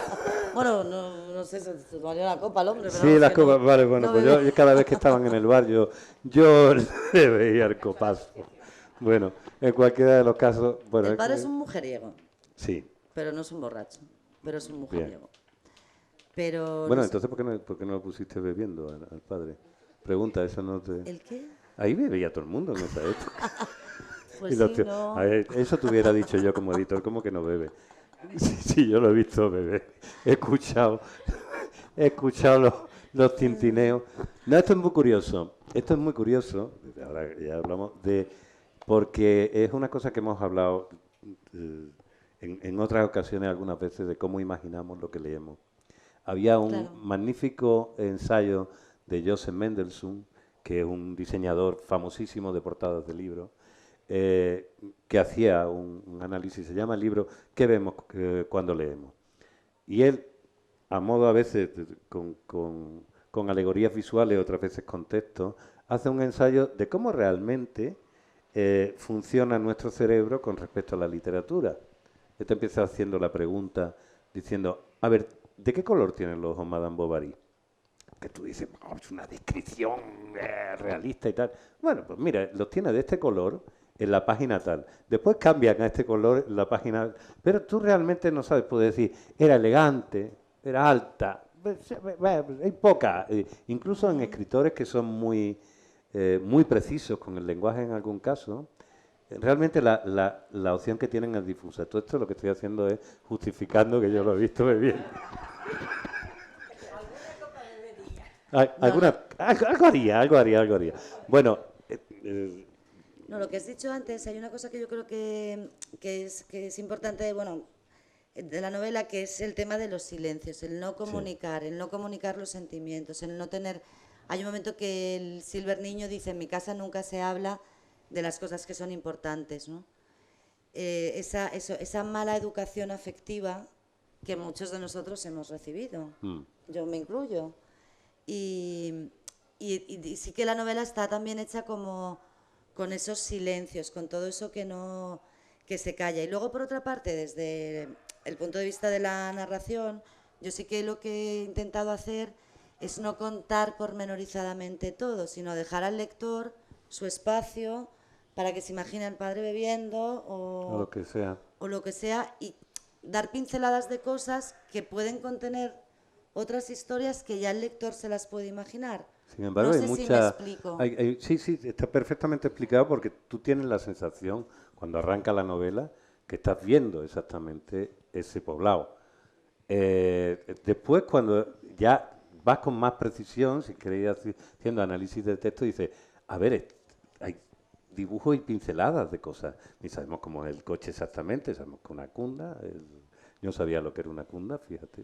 Bueno, no sé, se tomaría la copa el hombre, pero sí, vamos, las que no, copas, vale, bueno, no pues bebe. yo cada vez que estaban en el bar, yo le veía el copazo. Bueno, en cualquiera de los casos, bueno, El padre es un mujeriego, sí, pero no es un borracho, pero es un bien. mujeriego. Pero Bueno, no sé, entonces, por qué no lo pusiste bebiendo al padre? Pregunta, eso no te... ¿el qué? Ahí bebía todo el mundo en esa época. Pues Y los sí, tíos, no. a ver, eso te hubiera dicho yo como editor, ¿cómo que no bebe? Sí, sí, yo lo he visto beber. He escuchado los tintineos. No, esto es muy curioso. Esto es muy curioso, ahora ya hablamos de, porque es una cosa que hemos hablado en otras ocasiones algunas veces de cómo imaginamos lo que leemos. Había un Claro. magnífico ensayo de Joseph Mendelssohn, que es un diseñador famosísimo de portadas de libros, que hacía un análisis, se llama el libro ¿Qué vemos cuando leemos? Y él, a modo a veces con alegorías visuales, otras veces con textos, hace un ensayo de cómo realmente funciona nuestro cerebro con respecto a la literatura. Este empieza haciendo la pregunta, diciendo, a ver, ¿de qué color tienen los ojos Madame Bovary? Que tú dices, "Oh, es una descripción realista y tal". Bueno, pues mira, los tiene de este color en la página tal. Después cambian a este color en la página... Pero tú realmente no sabes, puedes decir, era elegante, era alta. Hay poca. Incluso en escritores que son muy precisos con el lenguaje en algún caso, realmente la opción que tienen es difusa. Todo esto lo que estoy haciendo es justificando que yo lo he visto bebiendo. No, no. Algo haría. Bueno, No, lo que has dicho antes, hay una cosa que yo creo que es importante, bueno, de la novela, que es el tema de los silencios, el no comunicar, el no comunicar los sentimientos, el no tener... Hay un momento que el Silver Niño dice, en mi casa nunca se habla de las cosas que son importantes, ¿no? Esa mala educación afectiva que muchos de nosotros hemos recibido, yo me incluyo. Y sí que la novela está también hecha como con esos silencios, con todo eso que se calla. Y luego, por otra parte, desde el punto de vista de la narración, yo sí que lo que he intentado hacer es no contar pormenorizadamente todo, sino dejar al lector su espacio para que se imagine al padre bebiendo o lo que sea. o lo que sea, y dar pinceladas de cosas que pueden contener otras historias que ya el lector se las puede imaginar. Sin embargo, No hay sé si me mucha... explico. Sí, sí, está perfectamente explicado porque tú tienes la sensación, cuando arranca la novela, que estás viendo exactamente ese poblado. Después, cuando ya vas con más precisión, si queréis haciendo análisis de texto, dices, a ver, hay dibujos y pinceladas de cosas. Ni sabemos cómo es el coche exactamente, sabemos que una cunda. Yo no sabía lo que era una cunda, fíjate,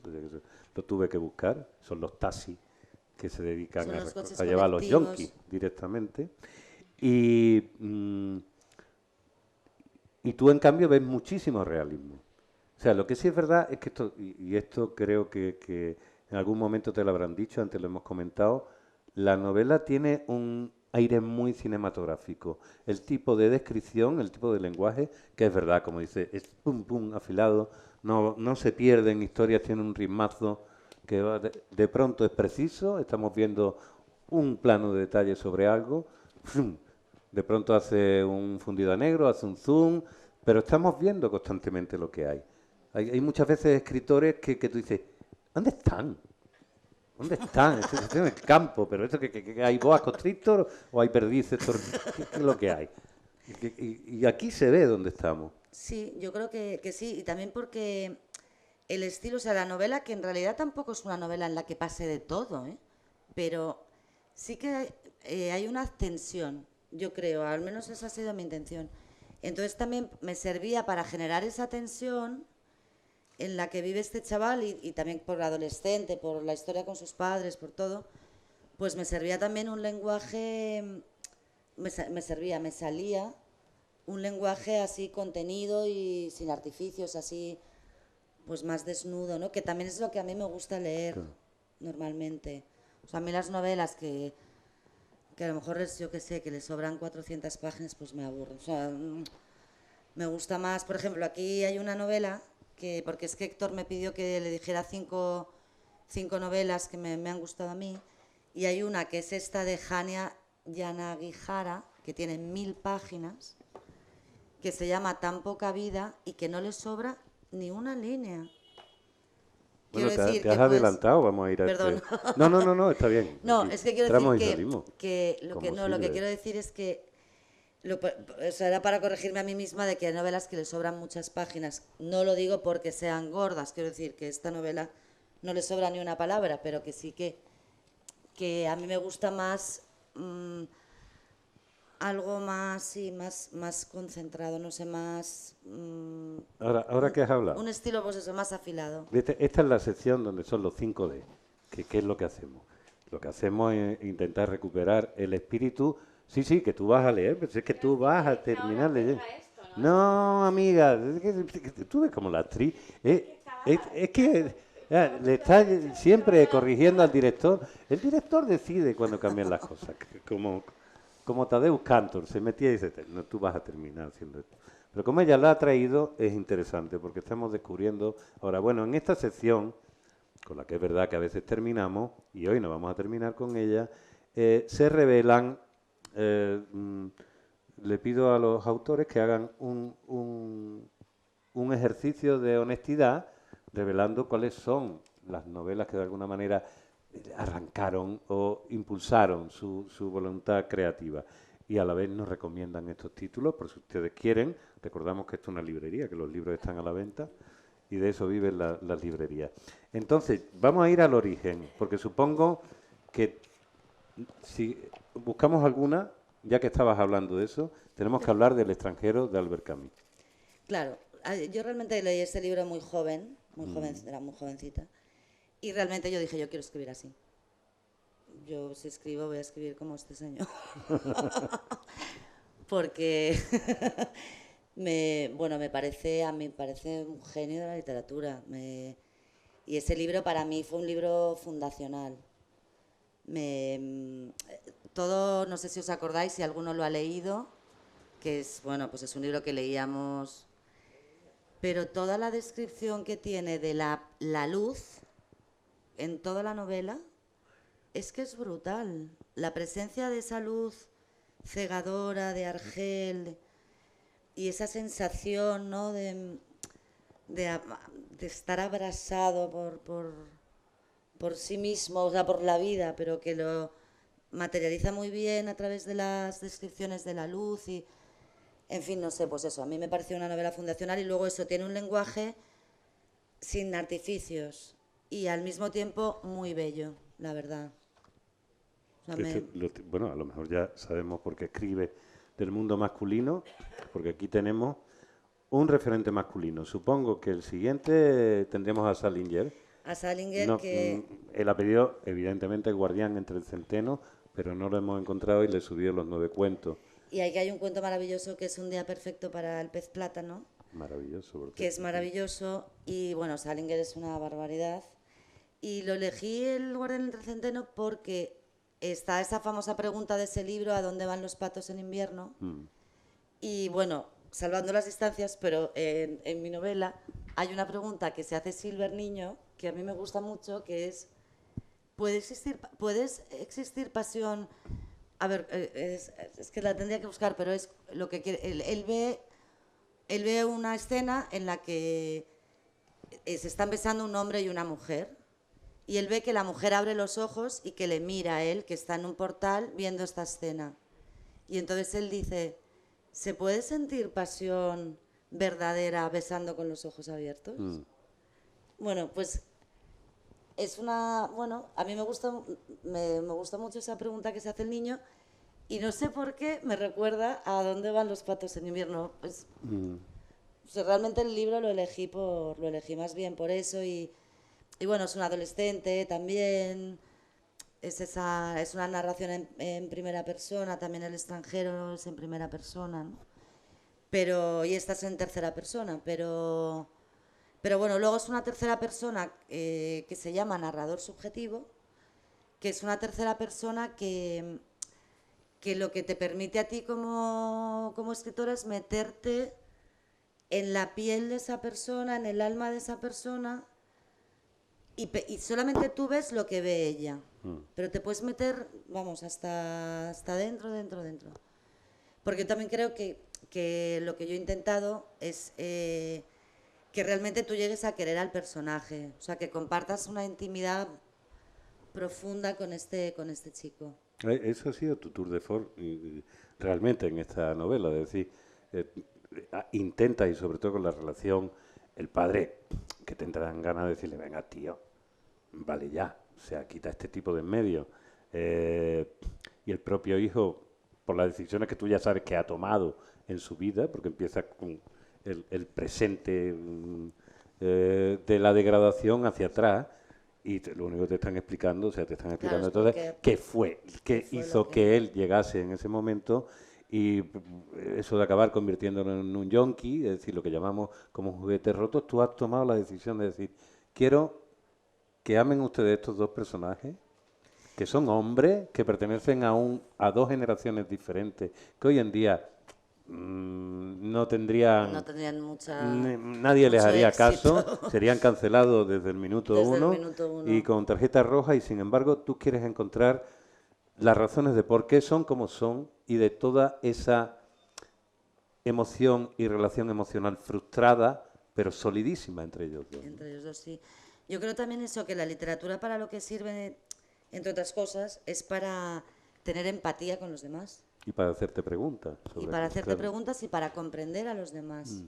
lo tuve que buscar. Son los taxis que se dedican Son los coches a llevar a los colectivos. yonkis directamente. Y, y tú, en cambio, ves muchísimo realismo. O sea, lo que sí es verdad es que esto, y esto creo que en algún momento te lo habrán dicho, antes lo hemos comentado, la novela tiene un aire muy cinematográfico. El tipo de descripción, el tipo de lenguaje, que es verdad, como dice, es pum pum, afilado, no se pierde en historias, tiene un ritmazo que de pronto es preciso, estamos viendo un plano de detalle sobre algo, de pronto hace un fundido a negro, hace un zoom, pero estamos viendo constantemente lo que hay. Hay muchas veces escritores que tú dices, ¿dónde están? ¿Dónde están? Estoy en el campo, pero esto que hay boas constrictor o hay perdices, ¿qué es lo que hay? Y aquí se ve dónde estamos. Sí, yo creo que sí, y también porque el estilo, o sea, la novela, que en realidad tampoco es una novela en la que pase de todo, ¿eh? Pero sí que hay una tensión, yo creo, al menos esa ha sido mi intención. Entonces también me servía para generar esa tensión en la que vive este chaval y también por la adolescente, por la historia con sus padres, por todo, pues me servía también un lenguaje, me salía un lenguaje así contenido y sin artificios, así pues más desnudo, ¿no? Que también es lo que a mí me gusta leer Claro. normalmente. O sea, a mí las novelas que a lo mejor es, yo que sé, que le sobran 400 páginas, pues me aburre. O sea, me gusta más, por ejemplo, aquí hay una novela, porque es que Héctor me pidió que le dijera cinco novelas que me han gustado a mí, y hay una que es esta de Hania Yanagihara, que tiene 1000 páginas, que se llama Tan poca vida y que no le sobra ni una línea. Bueno, Quiero decir te que has pues, adelantado, vamos a ir a perdón. este... No, no, no, no, está bien. No, Aquí es que quiero entramos y decir salimos, que como lo que siempre. quiero decir es que o sea, era para corregirme a mí misma de que hay novelas que le sobran muchas páginas. No lo digo porque sean gordas, quiero decir que esta novela no le sobra ni una palabra, pero que sí que a mí me gusta más algo más, sí, más concentrado, no sé, más... Ahora que has hablado, un estilo, pues eso, más afilado. esta es la sección donde son los 5D. ¿Qué es lo que hacemos? Lo que hacemos es intentar recuperar el espíritu. Sí, sí, que tú vas a leer, pero es que tú vas a terminar leyendo. No, amiga, es que tú ves como la actriz. Es que le está siempre corrigiendo al director. El director decide cuando cambian las cosas. Como Tadeusz Kantor se metía y dice, no, tú vas a terminar haciendo esto. Pero como ella la ha traído, es interesante porque estamos descubriendo... Ahora, bueno, en esta sección, con la que es verdad que a veces terminamos, y hoy no vamos a terminar con ella, se revelan... le pido a los autores que hagan un ejercicio de honestidad revelando cuáles son las novelas que de alguna manera arrancaron o impulsaron su voluntad creativa. Y a la vez nos recomiendan estos títulos, por si ustedes quieren. Recordamos que esto es una librería, que los libros están a la venta y de eso viven las librerías. Entonces, vamos a ir al origen, porque supongo que si buscamos alguna, ya que estabas hablando de eso, tenemos que hablar del extranjero de Albert Camus. Claro, yo realmente leí este libro muy joven, era muy jovencita, y realmente yo dije, yo quiero escribir así. Yo si escribo voy a escribir como este señor. Porque a mí me parece un genio de la literatura. Y ese libro para mí fue un libro fundacional. Todo, no sé si os acordáis, si alguno lo ha leído, que es, bueno, pues es un libro que leíamos, pero toda la descripción que tiene de la luz en toda la novela es que es brutal. La presencia de esa luz cegadora, de argel, y esa sensación, ¿no?, de estar abrasado por sí mismo, o sea, por la vida, pero que lo materializa muy bien a través de las descripciones de la luz y, en fin, no sé, pues eso, a mí me pareció una novela fundacional y luego eso, tiene un lenguaje sin artificios y al mismo tiempo muy bello, la verdad. O sea, Bueno, a lo mejor ya sabemos por qué escribe del mundo masculino, porque aquí tenemos un referente masculino. Supongo que el siguiente tendremos a Salinger. A Salinger, No, que... el apellido, evidentemente, Guardián entre el centeno, pero no lo hemos encontrado y le subió los 9 cuentos. Y ahí hay un cuento maravilloso que es Un día perfecto para el pez plátano. Maravilloso. Que es maravilloso y, bueno, Salinger es una barbaridad. Y lo elegí el Guardián entre el centeno porque está esa famosa pregunta de ese libro, ¿a dónde van los patos en invierno? Y, bueno, salvando las distancias, pero en mi novela hay una pregunta que se hace Silver Niño, que a mí me gusta mucho, que es, ¿puede existir pasión? A ver, es que la tendría que buscar, pero es lo que quiere. Él ve una escena en la que se están besando un hombre y una mujer, y él ve que la mujer abre los ojos y que le mira a él, que está en un portal viendo esta escena. Y entonces él dice, ¿se puede sentir pasión verdadera besando con los ojos abiertos? Bueno, pues es una... Bueno, a mí me gusta mucho esa pregunta que se hace el niño y no sé por qué me recuerda a dónde van los patos en invierno. Pues, o sea, realmente el libro lo elegí más bien por eso y bueno, es un adolescente también, es una narración en primera persona, también El extranjero es en primera persona, ¿no? Y esta es en tercera persona, pero bueno, luego es una tercera persona que se llama narrador subjetivo, que es una tercera persona que que lo que te permite a ti como escritora es meterte en la piel de esa persona, en el alma de esa persona, y solamente tú ves lo que ve ella. Pero te puedes meter, vamos, hasta dentro. Porque yo también creo que lo que yo he intentado es que realmente tú llegues a querer al personaje, o sea, que compartas una intimidad profunda con este chico. Eso ha sido tu tour de force realmente en esta novela, es decir, intenta, y sobre todo con la relación, el padre, que tendrán ganas de decirle, venga tío, vale ya, o sea, quita este tipo de en medio. Y el propio hijo, por las decisiones que tú ya sabes que ha tomado en su vida, porque empieza con el presente de la degradación hacia atrás, y lo único que te están explicando, o sea, te están explicando Claro, entonces qué fue, qué hizo que él llegase en ese momento, y eso de acabar convirtiéndolo en un yonki, es decir, lo que llamamos como juguetes rotos. Tú has tomado la decisión de decir, quiero que amen ustedes estos dos personajes, que son hombres, que pertenecen a dos generaciones diferentes, que hoy en día no tendrían, No tendrían nadie les mucho haría éxito. caso, serían cancelados desde el minuto Desde el uno minuto uno. y con tarjeta roja, y sin embargo tú quieres encontrar las razones de por qué son como son y de toda esa emoción y relación emocional frustrada, pero solidísima entre ellos dos. Entre ellos dos, sí. Yo creo también eso, que la literatura para lo que sirve, entre otras cosas, es para tener empatía con los demás. Y para hacerte preguntas. Y para hacerte preguntas y para comprender a los demás.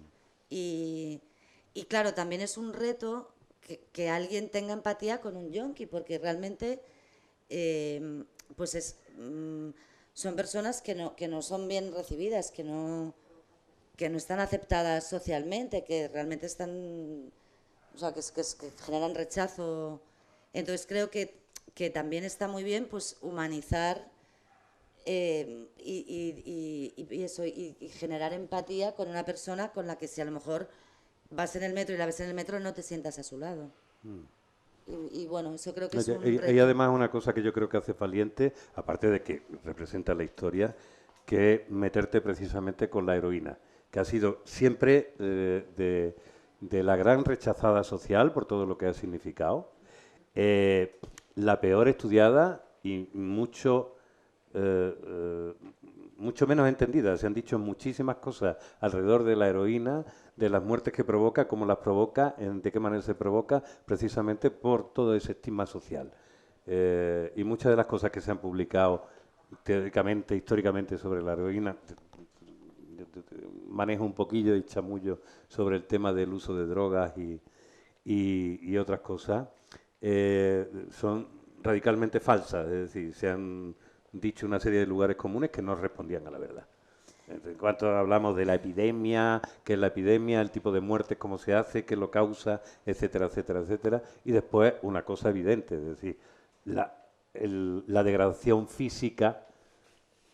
Y claro, también es un reto que alguien tenga empatía con un yonki, porque realmente pues son personas que no son bien recibidas, que no están aceptadas socialmente, que realmente están, o sea, que generan rechazo. Entonces creo que también está muy bien pues humanizar y generar empatía con una persona con la que, si a lo mejor vas en el metro y la ves en el metro, no te sientas a su lado. Y bueno, eso creo que es un reto. Y además una cosa que yo creo que hace valiente, aparte de que representa la historia, que es meterte precisamente con la heroína, que ha sido siempre de la gran rechazada social por todo lo que ha significado, la peor estudiada y mucho menos entendida. Se han dicho muchísimas cosas alrededor de la heroína, de las muertes que provoca, cómo las provoca, de qué manera se provoca, precisamente por todo ese estigma social. Y muchas de las cosas que se han publicado teóricamente, históricamente sobre la heroína, manejo un poquillo de chamullo sobre el tema del uso de drogas y otras cosas, son radicalmente falsas. Es decir, se han dicho una serie de lugares comunes que no respondían a la verdad. En cuanto hablamos de la epidemia, qué es la epidemia, el tipo de muertes, cómo se hace, qué lo causa, etcétera, etcétera, etcétera. Y después una cosa evidente, es decir, la degradación física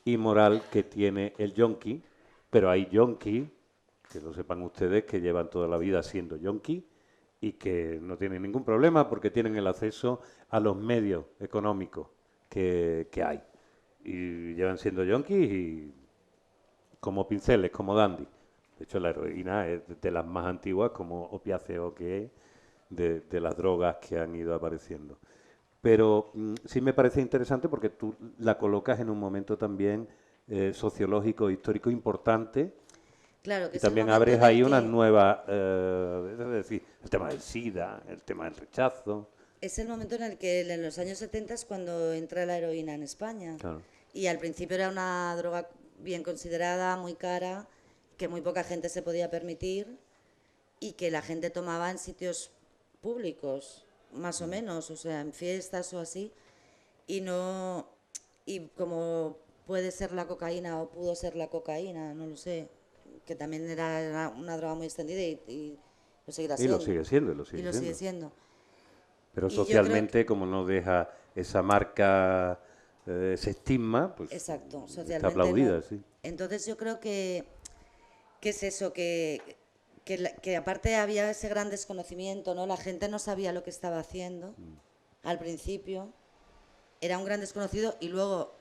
y moral que tiene el yonki, pero hay yonki, que lo sepan ustedes, que llevan toda la vida siendo yonki y que no tienen ningún problema porque tienen el acceso a los medios económicos que hay. Y llevan siendo yonkis y como pinceles, como dandy. De hecho, la heroína es de las más antiguas, como opiáceo que es, de las drogas que han ido apareciendo. Pero sí me parece interesante porque tú la colocas en un momento también sociológico, histórico importante. Claro, que Y es el también momento abres en el ahí unas que nuevas, es decir, el tema del SIDA, el tema del rechazo. es el momento en el que en los años 70 es cuando entra la heroína en España. Claro. Y al principio era una droga bien considerada, muy cara, que muy poca gente se podía permitir y que la gente tomaba en sitios públicos, más o menos, o sea, en fiestas o así, y no, y como puede ser la cocaína o pudo ser la cocaína, no lo sé, que también era una droga muy extendida y lo seguirá Y siendo. lo sigue siendo, lo Y sigue lo siendo. sigue siendo. Pero Y yo creo socialmente, como no deja esa marca, ese estigma, pues Exacto, está socialmente aplaudida, no. sí. Entonces yo creo que es eso, que aparte había ese gran desconocimiento, ¿no? La gente no sabía lo que estaba haciendo al principio, era un gran desconocido y luego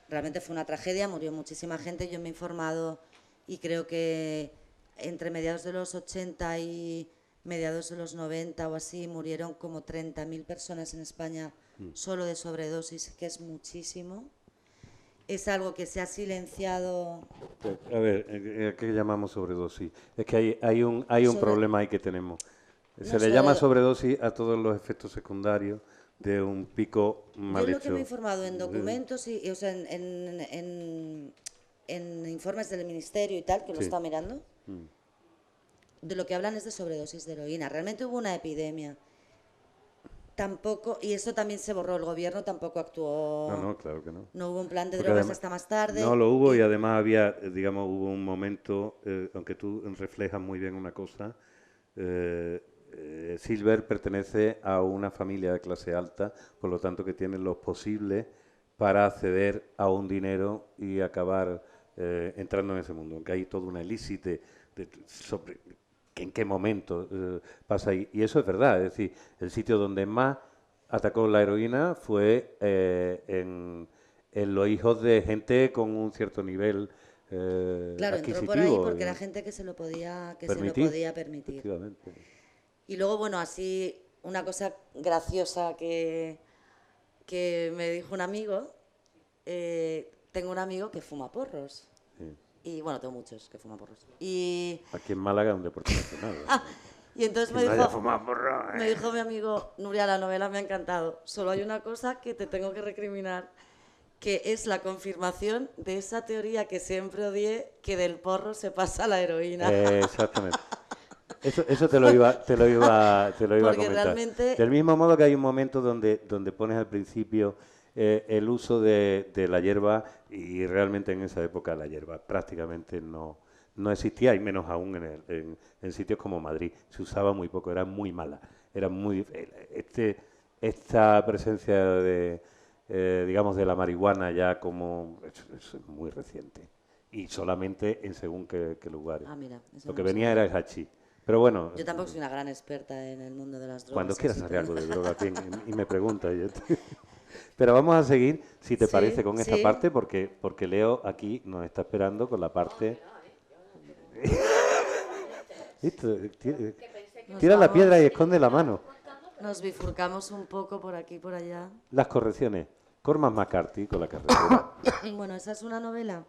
realmente fue una tragedia, murió muchísima gente. Yo me he informado y creo que entre mediados de los 80 y mediados de los 90 o así murieron como 30.000 personas en España solo de sobredosis, que es muchísimo. Es algo que se ha silenciado. A ver, ¿qué llamamos sobredosis? Es que hay un problema ahí que tenemos. Se le llama sobredosis a todos los efectos secundarios de un pico mal Yo hecho. lo que me he informado en documentos o sea, en informes del ministerio y tal, que lo está mirando, de lo que hablan es de sobredosis de heroína. Realmente hubo una epidemia. Tampoco, y eso también se borró, el gobierno tampoco actuó. No, claro que no. No hubo un plan de Porque drogas hasta más tarde. No lo hubo y además había, digamos, hubo un momento, aunque tú reflejas muy bien una cosa, Silver pertenece a una familia de clase alta, por lo tanto que tiene los posibles para acceder a un dinero y acabar entrando en ese mundo, aunque hay toda una ilícite sobre en qué momento pasa ahí. Y eso es verdad, es decir, el sitio donde más atacó la heroína fue en los hijos de gente con un cierto nivel claro, adquisitivo. entró por ahí porque era gente que se lo podía permitir. Y luego, bueno, así una cosa graciosa que me dijo un amigo, tengo un amigo que fuma porros. Sí. Y bueno, tengo muchos que fuman porros. Y aquí en Málaga es un deporte nacional. y entonces me dijo mi amigo, Nuria, la novela me ha encantado. Solo hay una cosa que te tengo que recriminar, que es la confirmación de esa teoría que siempre odié, que del porro se pasa a la heroína. Exactamente. Eso te lo iba a comentar. Realmente... Del mismo modo que hay un momento donde pones al principio el uso de la hierba, y realmente en esa época la hierba prácticamente no existía, y menos aún en sitios como Madrid. Se usaba muy poco, era muy mala. Era muy esta presencia de digamos de la marihuana ya como es muy reciente, y solamente en según qué lugares. Mira, lo que venía era el hachís. Pero bueno, yo tampoco soy una gran experta en el mundo de las drogas. Cuando quieras saber algo de droga y me preguntas. Pero vamos a seguir, si te parece, con esta parte, porque Leo aquí nos está esperando con la parte... Tira la piedra y esconde la mano. Nos bifurcamos un poco por aquí y por allá. Las correcciones. Cormac McCarthy con La carretera. Bueno, esa es una novela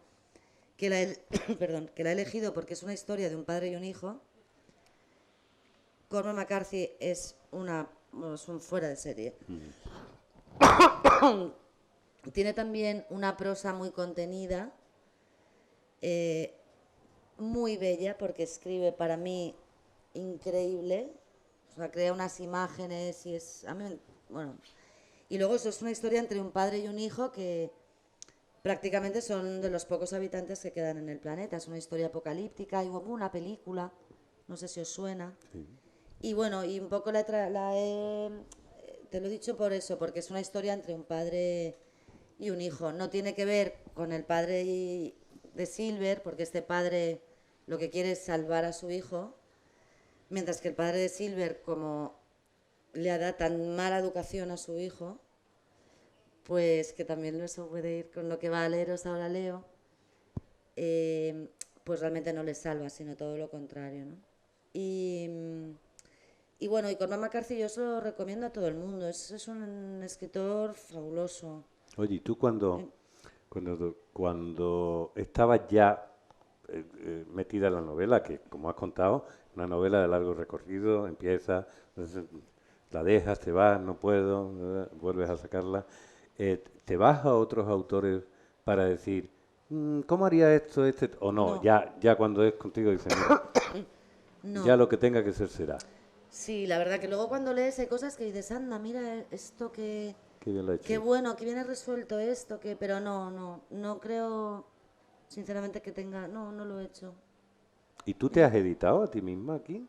que la he elegido porque es una historia de un padre y un hijo. Cormac McCarthy es un fuera de serie. Tiene también una prosa muy contenida, muy bella, porque escribe para mí increíble. O sea, crea unas imágenes y es... Y luego eso es una historia entre un padre y un hijo que prácticamente son de los pocos habitantes que quedan en el planeta. Es una historia apocalíptica y hubo una película, no sé si os suena. Sí. Y bueno, y un poco te lo he dicho por eso, porque es una historia entre un padre y un hijo. No tiene que ver con el padre de Silver, porque este padre lo que quiere es salvar a su hijo, mientras que el padre de Silver, como le da tan mala educación a su hijo, pues que también eso puede ir con lo que va a leeros ahora Leo, pues realmente no le salva, sino todo lo contrario, ¿no? Y bueno, y Cormac McCarthy yo se lo recomiendo a todo el mundo. Es un escritor fabuloso. Oye, ¿y tú cuando estabas ya metida en la novela, que como has contado, una novela de largo recorrido, empieza, la dejas, te vas, no puedo, vuelves a sacarla, ¿te vas a otros autores para decir, ¿cómo haría esto, o no? Ya cuando es contigo dices, no. Ya lo que tenga que ser será. Sí, la verdad que luego cuando lees hay cosas que dices, anda, mira esto que... Qué bien lo ha hecho. Qué bueno, que viene resuelto esto, pero no creo, sinceramente, que tenga... No lo he hecho. ¿Y tú te has editado a ti misma aquí?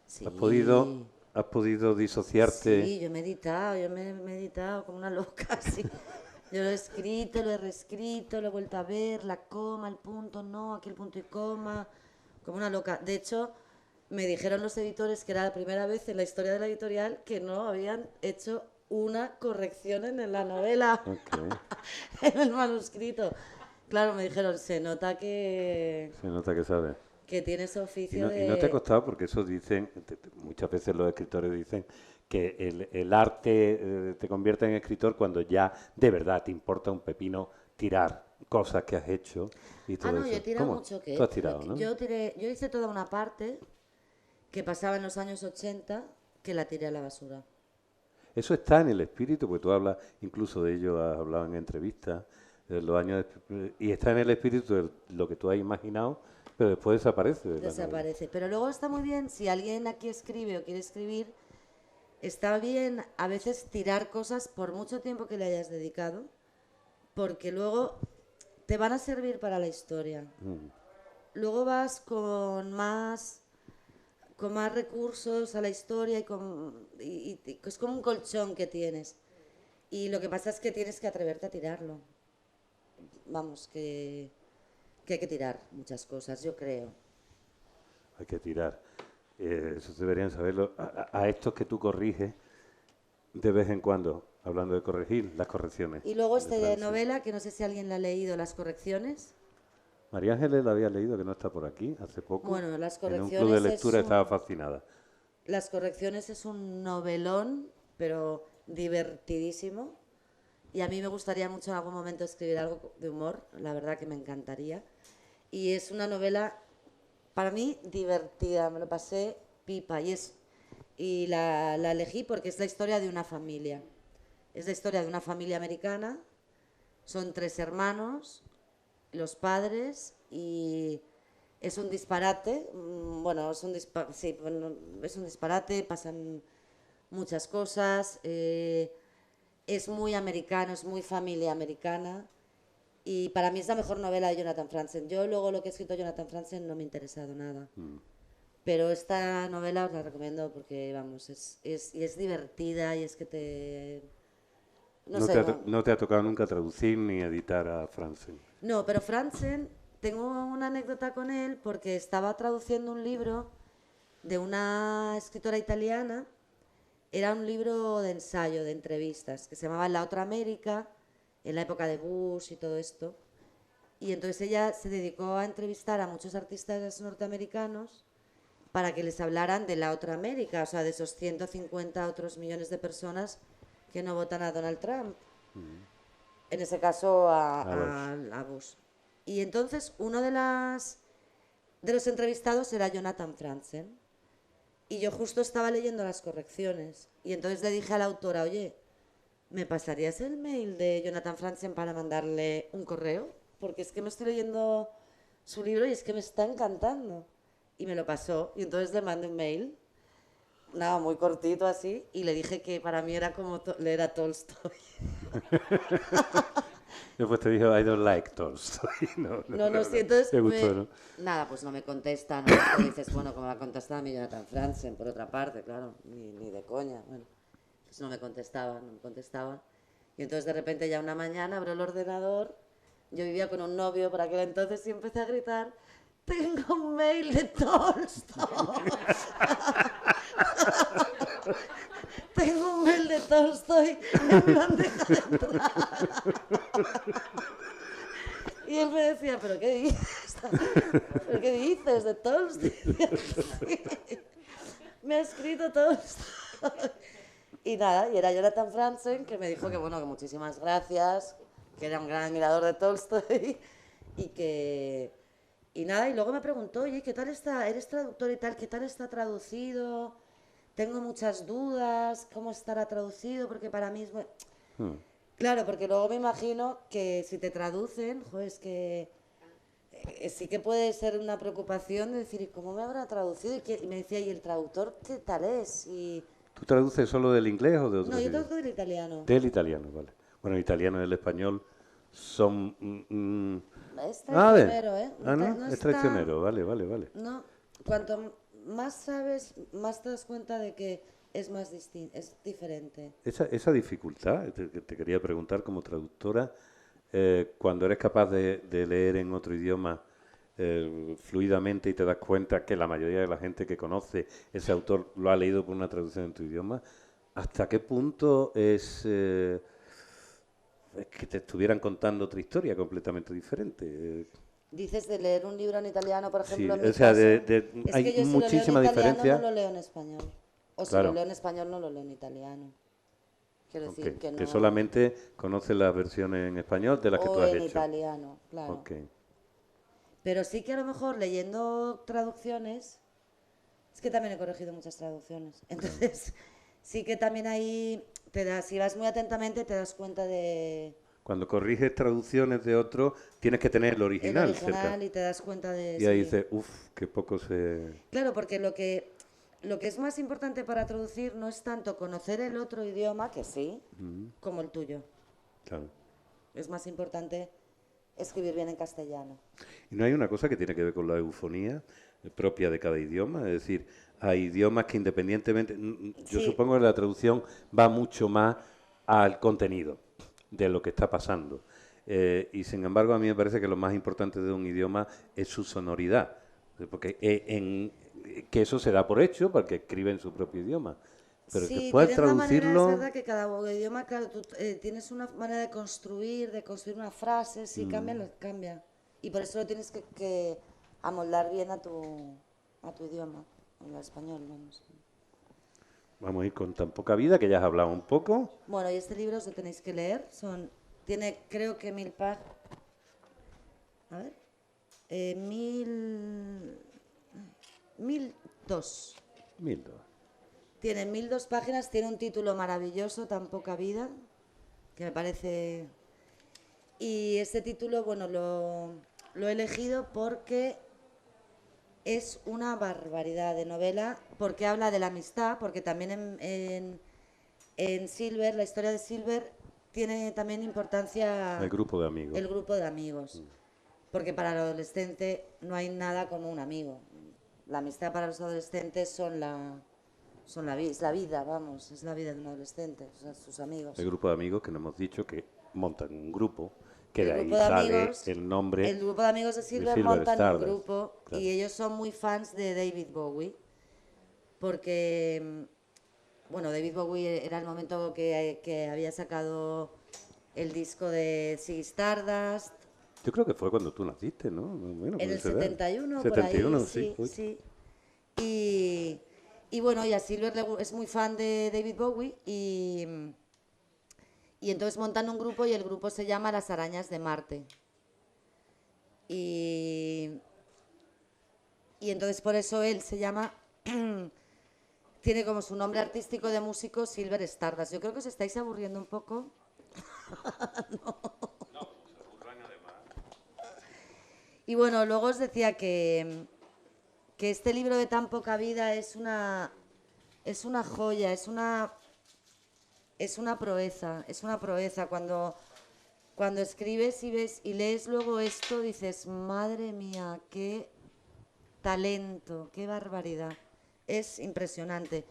Sí. ¿Has podido disociarte? Sí, yo me he editado como una loca, sí. Yo lo he escrito, lo he reescrito, lo he vuelto a ver, la coma, el punto, no, aquí el punto y coma, como una loca. De hecho... Me dijeron los editores que era la primera vez en la historia de la editorial que no habían hecho una corrección en la novela, Ok. en el manuscrito. Claro, me dijeron, se nota Se nota que sabe. que tienes oficio Y no te ha de... costado, porque eso dicen, muchas veces los escritores dicen que el arte te convierte en escritor cuando ya de verdad te importa un pepino tirar cosas que has hecho y Ah, todo no, yo eso. he tirado ¿Cómo? mucho Tú que... has tirado, ¿no? Yo hice toda una parte que pasaba en los años 80 que la tiré a la basura. Eso está en el espíritu, porque tú hablas incluso de ello, has hablado en entrevistas, de los años y está en el espíritu de lo que tú has imaginado, pero después desaparece de la novela. Desaparece. Pero luego está muy bien, si alguien aquí escribe o quiere escribir, está bien a veces tirar cosas por mucho tiempo que le hayas dedicado, porque luego te van a servir para la historia. Luego vas con más recursos a la historia y es como un colchón que tienes. Y lo que pasa es que tienes que atreverte a tirarlo. Vamos, que hay que tirar muchas cosas, yo creo. Hay que tirar. Eso deberían saberlo. A estos que tú corriges de vez en cuando, hablando de corregir, las correcciones. Y luego de esta Francis. novela, que no sé si alguien la ha leído, Las correcciones. María Ángeles la había leído, que no está por aquí, hace poco. Bueno, Las En un correcciones club de es lectura un- estaba fascinada. Las correcciones es un novelón, pero divertidísimo. Y a mí me gustaría mucho en algún momento escribir algo de humor, la verdad que me encantaría. Y es una novela, para mí, divertida, me lo pasé pipa. Y la elegí porque es la historia de una familia. Es la historia de una familia americana, son 3 hermanos, los padres, y es un disparate. Bueno, sí, bueno, es un disparate, pasan muchas cosas. Es muy americano, es muy familia americana. Y para mí es la mejor novela de Jonathan Franzen. Yo luego lo que ha escrito Jonathan Franzen no me ha interesado nada. Pero esta novela os la recomiendo porque, vamos, y es divertida y es que te... No sé, No te ha tocado nunca traducir ni editar a Franzen. no, pero Franzen, tengo una anécdota con él porque estaba traduciendo un libro de una escritora italiana. Era un libro de ensayo, de entrevistas, que se llamaba La Otra América, en la época de Bush y todo esto. Y entonces ella se dedicó a entrevistar a muchos artistas norteamericanos para que les hablaran de la otra América, o sea, de esos 150 otros millones de personas que no votan a Donald Trump. En ese caso a Bush. Y entonces uno de los entrevistados era Jonathan Franzen. Y yo justo estaba leyendo las correcciones. Y entonces le dije a la autora, oye, ¿me pasarías el mail de Jonathan Franzen para mandarle un correo? Porque es que me estoy leyendo su libro y es que me está encantando. Y me lo pasó. Y entonces le mandé un mail, nada, muy cortito así, y le dije que para mí era como leer a Tolstoy. Después te dijo, I don't like Tolstoy. No, sí, entonces Te gustó, ¿no? nada, pues no me contesta, ¿no? Te dices, bueno, como me ha contestado a mí Jonathan Franzen, por otra parte, claro, ni de coña, bueno. Pues no me contestaba. Y entonces de repente ya una mañana abro el ordenador, yo vivía con un novio por aquel entonces y empecé a gritar, tengo un mail de Tolstoy. Tengo un mail de Tolstoy, en plan, deja de entrar. Y él me decía, ¿pero qué dices? ¿Pero qué dices de Tolstoy? Sí. Me ha escrito Tolstoy. Y nada, y era Jonathan Franzen que me dijo que bueno, que muchísimas gracias, que era un gran admirador de Tolstoy y nada, y luego me preguntó, oye, ¿qué tal está? ¿Eres traductor y tal? ¿Qué tal está traducido? Tengo muchas dudas, ¿cómo estará traducido? Porque para mí es muy... Claro, porque luego me imagino que si te traducen, joder, es que sí que puede ser una preocupación de decir, ¿y cómo me habrá traducido? Y me decía, ¿y el traductor qué tal es? Y ¿Tú traduces solo del inglés o de otros no, yo idiomas? traduzco del italiano. Del italiano, vale. Bueno, el italiano y el español son... Es a ver. traicionero, ¿eh? Ah, ¿no? No Es está... traicionero, vale. No, cuanto más sabes, más te das cuenta de que es más distinto, es diferente. Esa dificultad, te quería preguntar como traductora, cuando eres capaz de leer en otro idioma fluidamente y te das cuenta que la mayoría de la gente que conoce ese autor lo ha leído por una traducción en tu idioma, ¿hasta qué punto es que te estuvieran contando otra historia completamente diferente? Dices de leer un libro en italiano, por Sí, ejemplo, en mi o sea, caso, es hay que yo si muchísima lo leo en italiano diferencia. no lo leo en español. O si Claro. lo leo en español no lo leo en italiano. Quiero Ok, decir que no... que solamente conoces las versiones en español de las que tú O has en hecho. italiano, claro. Ok. Pero sí que a lo mejor leyendo traducciones, es que también he corregido muchas traducciones. Entonces, sí que también ahí si vas muy atentamente, te das cuenta de Cuando corriges traducciones de otros, tienes que tener el el original cerca. original y te das cuenta de Y ahí sí. dices, uff, qué poco se... Claro, porque lo que es más importante para traducir no es tanto conocer el otro idioma, que sí, como el tuyo. Claro. Es más importante escribir bien en castellano. Y no hay una cosa que tiene que ver con la eufonía propia de cada idioma, es decir, hay idiomas que independientemente, yo Sí. supongo que la traducción va mucho más al contenido de lo que está pasando. Y sin embargo, a mí me parece que lo más importante de un idioma es su sonoridad, porque que eso se da por hecho porque escribe en su propio idioma. Pero Sí, después tienes la manera, es traducirlo, verdad que cada idioma, claro, tú tienes una manera de construir una frase, si cambia, lo cambia. Y por eso lo tienes que amoldar bien a tu idioma, al español, vamos. vamos a ir con tan poca vida que ya has hablado un poco. Bueno, y este libro os lo tenéis que leer, tiene creo que 1000 páginas, a ver, 1002. 1002. Tiene 1002 páginas, tiene un título maravilloso, Tan poca vida, que me parece... Y este título, bueno, lo he elegido porque es una barbaridad de novela, porque habla de la amistad, porque también en Silver, la historia de Silver, tiene también importancia El grupo de amigos. el grupo de amigos. Porque para el adolescente no hay nada como un amigo. La amistad para los adolescentes es la vida, vamos, es la vida de un adolescente, o sea, sus amigos. El grupo de amigos que nos hemos dicho que montan un grupo, que El de ahí grupo de sale amigos, el nombre el grupo de amigos de Silver Silver montan un Stardust, grupo claro. y ellos son muy fans de David Bowie, porque, bueno, David Bowie era el momento que había sacado el disco de Ziggy Stardust, Yo creo que fue cuando tú naciste, ¿no? Bueno, en puede el ser. 71, 71, por ahí, sí. Uy. sí. Y bueno, y a Silver es muy fan de David Bowie y entonces montan un grupo y el grupo se llama Las Arañas de Marte. Y entonces por eso él se llama, tiene como su nombre artístico de músico Silver Stardust. Yo creo que os estáis aburriendo un poco. Y bueno, luego os decía que este libro de Tan poca vida es una joya, es una proeza. Cuando escribes y ves y lees luego esto, dices, madre mía, qué talento, qué barbaridad. Es impresionante.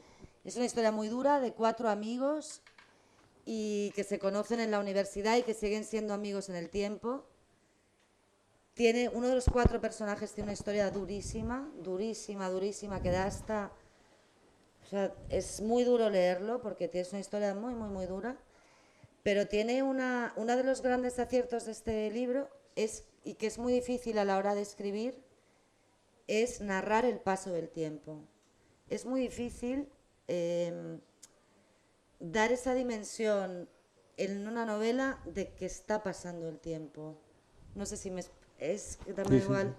Es una historia muy dura de 4 amigos y que se conocen en la universidad y que siguen siendo amigos en el tiempo. Uno de los 4 personajes tiene una historia durísima, durísima, durísima, que da hasta... O sea, es muy duro leerlo porque es una historia muy, muy, muy dura. Pero tiene uno de los grandes aciertos de este libro, y que es muy difícil a la hora de escribir, es narrar el paso del tiempo. Es muy difícil dar esa dimensión en una novela de que está pasando el tiempo. No sé si es que también Sí, igual.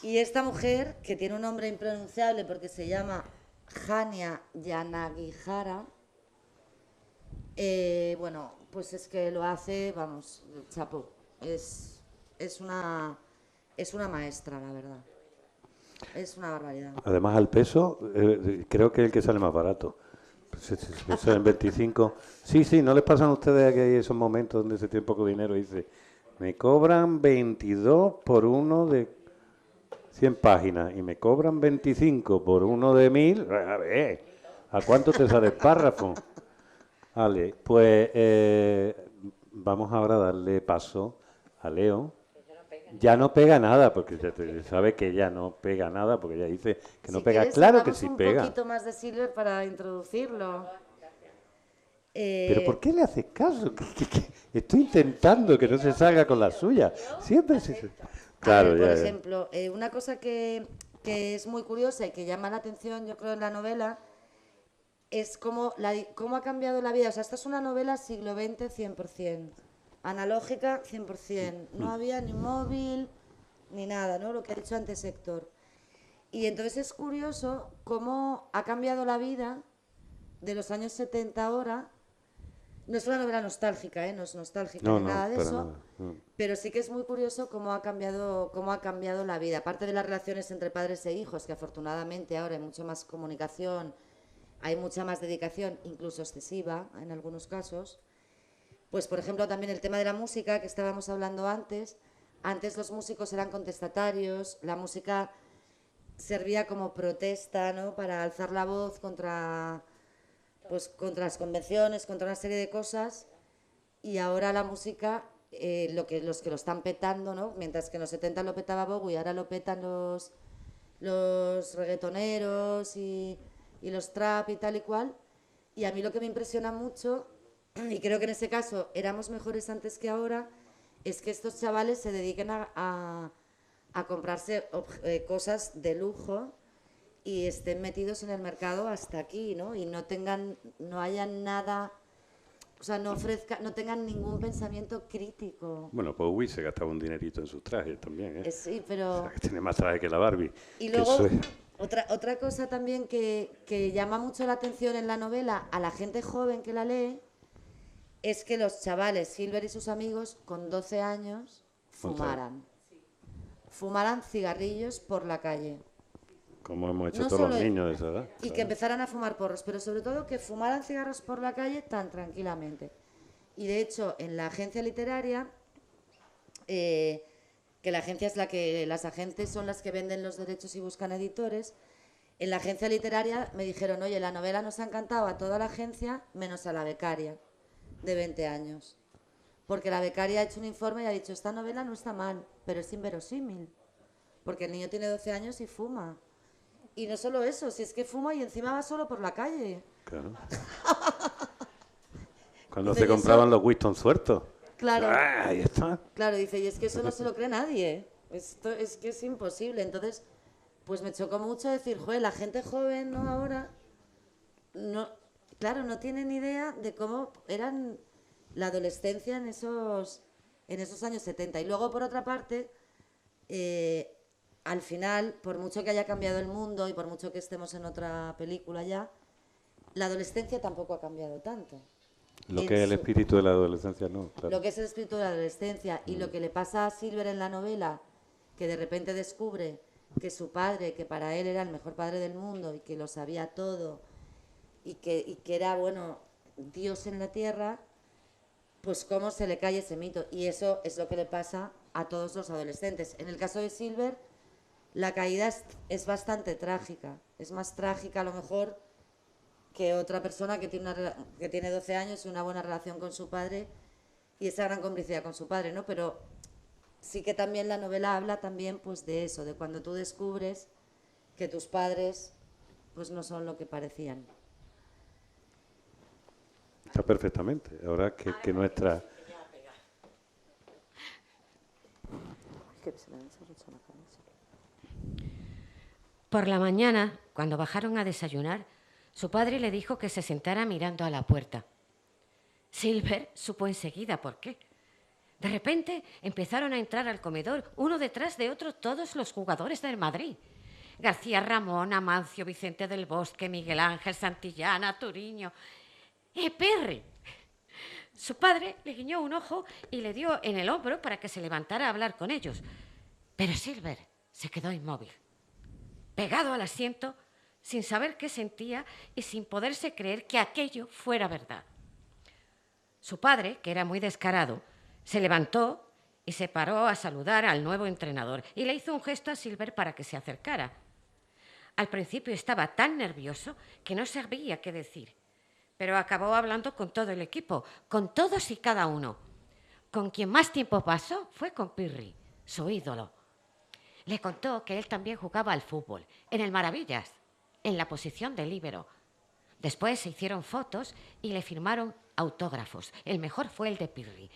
Sí. Y esta mujer, que tiene un nombre impronunciable porque se llama Hanya Yanagihara, bueno, pues es que lo hace, vamos, chapo. Es una maestra, la verdad. Es una barbaridad. Además, al peso, creo que es el que sale más barato. Eso en 25. Sí, ¿no les pasan a ustedes que hay esos momentos donde se tiene poco dinero y dice, me cobran 22 por uno de 100 páginas y me cobran 25 por uno de 1000? A ver, ¿a cuánto te sale el párrafo? Vale, pues vamos ahora a darle paso a Leo. Ya no pega nada, porque ya sabe que ya no pega nada, porque ya dice que no Si pega. quieres, Claro que hablamos sí un pega. poquito más de Silver para introducirlo. ¿Pero por qué le haces caso? Estoy intentando que no se salga con la suya. Siempre se... Claro, por ya. ejemplo, una cosa que es muy curiosa y que llama la atención, yo creo, en la novela, es cómo ha cambiado la vida. O sea, esta es una novela siglo XX 100%, analógica 100%. No había ni móvil ni nada, ¿no? Lo que ha dicho antes Héctor. Y entonces es curioso cómo ha cambiado la vida de los años 70 ahora. No es una novela nostálgica, no es nostálgica No, ni no, nada de para eso, nada. pero sí que es muy curioso cómo ha cambiado la vida. Aparte de las relaciones entre padres e hijos, que afortunadamente ahora hay mucha más comunicación, hay mucha más dedicación, incluso excesiva en algunos casos. Pues por ejemplo también el tema de la música que estábamos hablando antes. Antes los músicos eran contestatarios, la música servía como protesta, ¿no? Para alzar la voz contra las convenciones, contra una serie de cosas, y ahora la música, los que lo están petando, ¿no? Mientras que en los 70 lo petaba Bowie, ahora lo petan los reggaetoneros y los trap y tal y cual. Y a mí lo que me impresiona mucho, y creo que en ese caso éramos mejores antes que ahora, es que estos chavales se dediquen a comprarse cosas de lujo y estén metidos en el mercado hasta aquí, ¿no? Y no hayan nada, o sea, no tengan ningún pensamiento crítico. Bueno, pues Bowie se gastaba un dinerito en sus trajes también, ¿eh? Sí, pero... O sea, que tiene más trajes que la Barbie. Y Que luego, eso es... otra cosa también que llama mucho la atención en la novela a la gente joven que la lee, es que los chavales, Silver y sus amigos, con 12 años, fumaran cigarrillos por la calle. Como hemos hecho No todos los solo- niños de esa edad. Y que empezaran a fumar porros, pero sobre todo que fumaran cigarros por la calle tan tranquilamente. Y de hecho, en la agencia literaria, que la agencia es las agentes son las que venden los derechos y buscan editores, en la agencia literaria me dijeron, oye, la novela nos ha encantado a toda la agencia, menos a la becaria, de 20 años. Porque la becaria ha hecho un informe y ha dicho, esta novela no está mal, pero es inverosímil. Porque el niño tiene 12 años y fuma. Y no solo eso, si es que fuma y encima va solo por la calle. Claro. Cuando Dice, se "Y compraban eso-". los Winston sueltos. Claro, Ahí está. claro, dice, y es que eso no se lo cree nadie. Esto es que es imposible. Entonces, pues me chocó mucho decir, joder, la gente joven, ¿no? Ahora, no, claro, no tiene ni idea de cómo eran la adolescencia en esos años 70. Y luego, por otra parte, al final, por mucho que haya cambiado el mundo y por mucho que estemos en otra película ya, la adolescencia tampoco ha cambiado tanto. Lo En que es el su- espíritu de la adolescencia, no. Claro. Lo que es el espíritu de la adolescencia y lo que le pasa a Silver en la novela, que de repente descubre que su padre, que para él era el mejor padre del mundo y que lo sabía todo y que era, bueno, Dios en la tierra, pues cómo se le cae ese mito. Y eso es lo que le pasa a todos los adolescentes. En el caso de Silver, la caída es bastante trágica. Es más trágica a lo mejor que otra persona que tiene 12 años y una buena relación con su padre y esa gran complicidad con su padre, ¿no? Pero sí que también la novela habla también pues de eso, de cuando tú descubres que tus padres pues no son lo que parecían. Está perfectamente. Ahora que nuestra... Por la mañana, cuando bajaron a desayunar, su padre le dijo que se sentara mirando a la puerta. Silver supo enseguida por qué. De repente empezaron a entrar al comedor, uno detrás de otro, todos los jugadores del Madrid. García Ramón, Amancio, Vicente del Bosque, Miguel Ángel, Santillana, Turiño, Perry. Su padre le guiñó un ojo y le dio en el hombro para que se levantara a hablar con ellos. Pero Silver se quedó inmóvil, pegado al asiento, sin saber qué sentía y sin poderse creer que aquello fuera verdad. Su padre, que era muy descarado, se levantó y se paró a saludar al nuevo entrenador y le hizo un gesto a Silver para que se acercara. Al principio estaba tan nervioso que no sabía qué decir, pero acabó hablando con todo el equipo, con todos y cada uno. Con quien más tiempo pasó fue con Pirri, su ídolo. Le contó que él también jugaba al fútbol, en el Maravillas, en la posición de líbero. Después se hicieron fotos y le firmaron autógrafos. El mejor fue el de Pirri.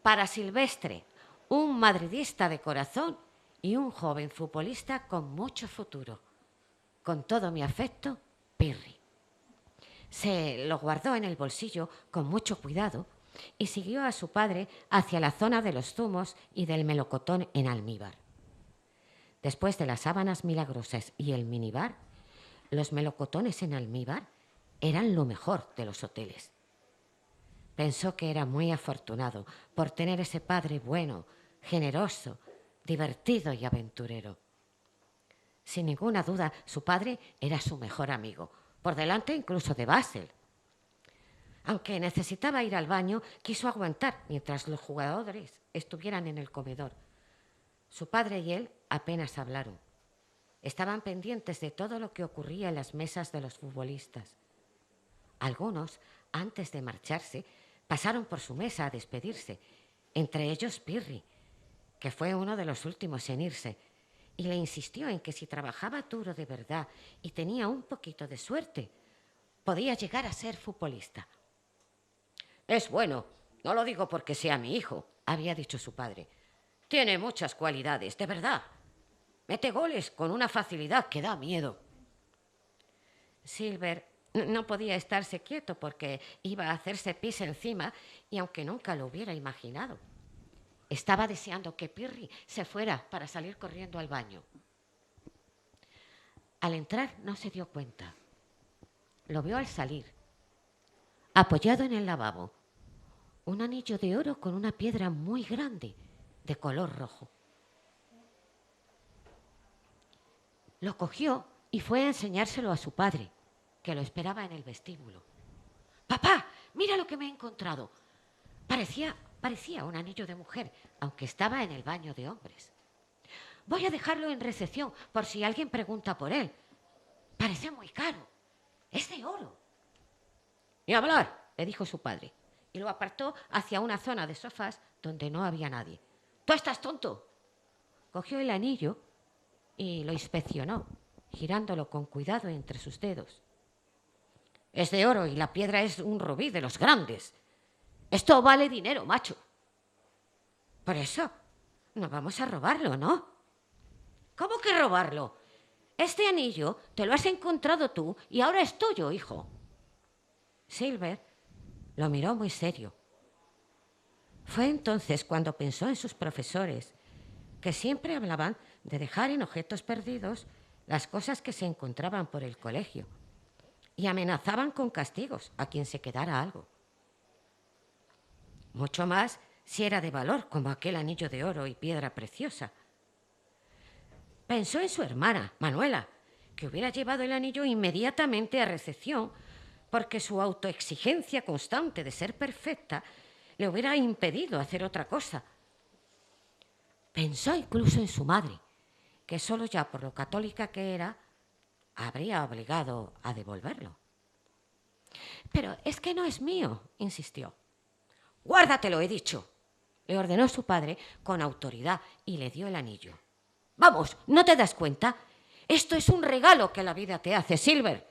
Para Silvestre, un madridista de corazón y un joven futbolista con mucho futuro. Con todo mi afecto, Pirri. Se lo guardó en el bolsillo con mucho cuidado y siguió a su padre hacia la zona de los zumos y del melocotón en almíbar. Después de las sábanas milagrosas y el minibar, los melocotones en almíbar eran lo mejor de los hoteles. Pensó que era muy afortunado por tener ese padre bueno, generoso, divertido y aventurero. Sin ninguna duda, su padre era su mejor amigo, por delante incluso de Basel. Aunque necesitaba ir al baño, quiso aguantar mientras los jugadores estuvieran en el comedor. Su padre y él apenas hablaron. Estaban pendientes de todo lo que ocurría en las mesas de los futbolistas. Algunos, antes de marcharse, pasaron por su mesa a despedirse, entre ellos Pirri, que fue uno de los últimos en irse, y le insistió en que si trabajaba duro de verdad y tenía un poquito de suerte, podía llegar a ser futbolista. «Es bueno, no lo digo porque sea mi hijo», había dicho su padre. «Tiene muchas cualidades, de verdad. Mete goles con una facilidad que da miedo». Silver no podía estarse quieto porque iba a hacerse pis encima y aunque nunca lo hubiera imaginado, estaba deseando que Pirri se fuera para salir corriendo al baño. Al entrar no se dio cuenta. Lo vio al salir, apoyado en el lavabo, un anillo de oro con una piedra muy grande de color rojo. Lo cogió y fue a enseñárselo a su padre, que lo esperaba en el vestíbulo. «Papá, mira lo que me he encontrado». Parecía un anillo de mujer, aunque estaba en el baño de hombres. «Voy a dejarlo en recepción por si alguien pregunta por él. Parece muy caro. Es de oro». «Ni hablar», le dijo su padre, y lo apartó hacia una zona de sofás donde no había nadie. «¿Tú estás tonto?» Cogió el anillo y lo inspeccionó, girándolo con cuidado entre sus dedos. «Es de oro y la piedra es un rubí de los grandes. Esto vale dinero, macho». «Por eso, no vamos a robarlo, ¿no?» «¿Cómo que robarlo? Este anillo te lo has encontrado tú y ahora es tuyo, hijo». Silver lo miró muy serio. Fue entonces cuando pensó en sus profesores, que siempre hablaban de dejar en objetos perdidos las cosas que se encontraban por el colegio y amenazaban con castigos a quien se quedara algo. Mucho más si era de valor, como aquel anillo de oro y piedra preciosa. Pensó en su hermana, Manuela, que hubiera llevado el anillo inmediatamente a recepción porque su autoexigencia constante de ser perfecta le hubiera impedido hacer otra cosa. Pensó incluso en su madre, que solo ya por lo católica que era, habría obligado a devolverlo. «Pero es que no es mío», insistió. «Guárdatelo, he dicho», le ordenó su padre con autoridad y le dio el anillo. «Vamos, ¿no te das cuenta? Esto es un regalo que la vida te hace, Silver.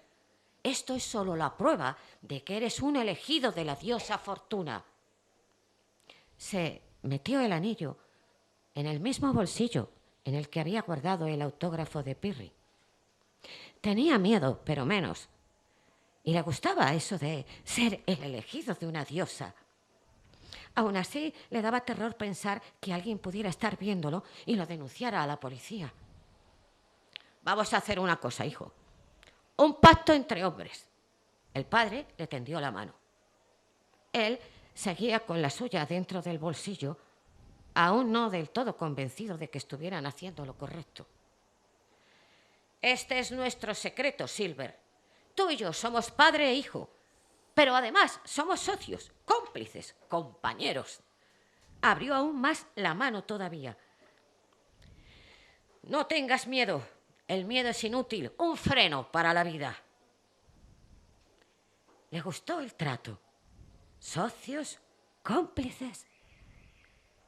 Esto es solo la prueba de que eres un elegido de la diosa Fortuna». Se metió el anillo en el mismo bolsillo en el que había guardado el autógrafo de Pirri. Tenía miedo, pero menos. Y le gustaba eso de ser el elegido de una diosa. Aún así, le daba terror pensar que alguien pudiera estar viéndolo y lo denunciara a la policía. «Vamos a hacer una cosa, hijo. Un pacto entre hombres». El padre le tendió la mano. Él seguía con la suya dentro del bolsillo, aún no del todo convencido de que estuvieran haciendo lo correcto. «Este es nuestro secreto, Silver. Tú y yo somos padre e hijo, pero además somos socios, cómplices, compañeros». Abrió aún más la mano todavía. «No tengas miedo. El miedo es inútil, un freno para la vida». Le gustó el trato. Socios, cómplices,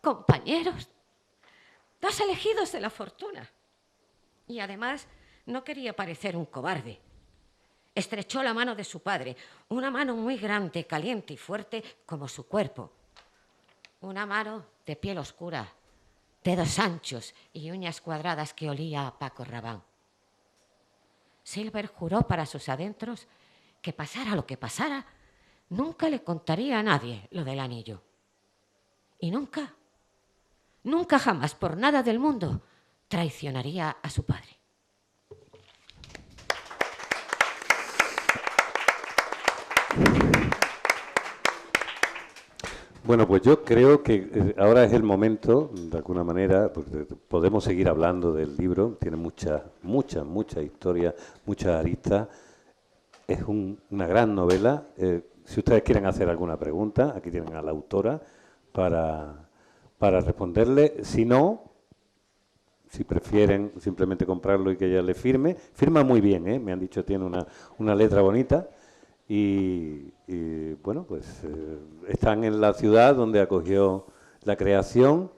compañeros, los elegidos de la fortuna. Y además no quería parecer un cobarde. Estrechó la mano de su padre, una mano muy grande, caliente y fuerte como su cuerpo. Una mano de piel oscura, dedos anchos y uñas cuadradas que olía a Paco Rabanne. Silver juró para sus adentros que pasara lo que pasara, nunca le contaría a nadie lo del anillo. Y nunca, nunca jamás, por nada del mundo, traicionaría a su padre. Bueno, pues yo creo que ahora es el momento, de alguna manera, porque podemos seguir hablando del libro, tiene mucha historia, muchas aristas, es una gran novela. Si ustedes quieren hacer alguna pregunta, aquí tienen a la autora para responderle. Si no, si prefieren simplemente comprarlo y que ella le firme, firma muy bien, ¿eh? Me han dicho tiene una letra bonita. Y bueno, pues están en la ciudad donde acogió la creación.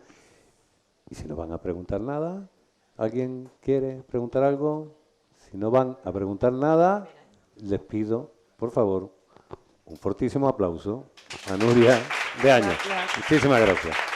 Y si no van a preguntar nada, ¿alguien quiere preguntar algo? Si no van a preguntar nada, les pido, por favor, un fortísimo aplauso a Nuria de Año. Muchísimas gracias.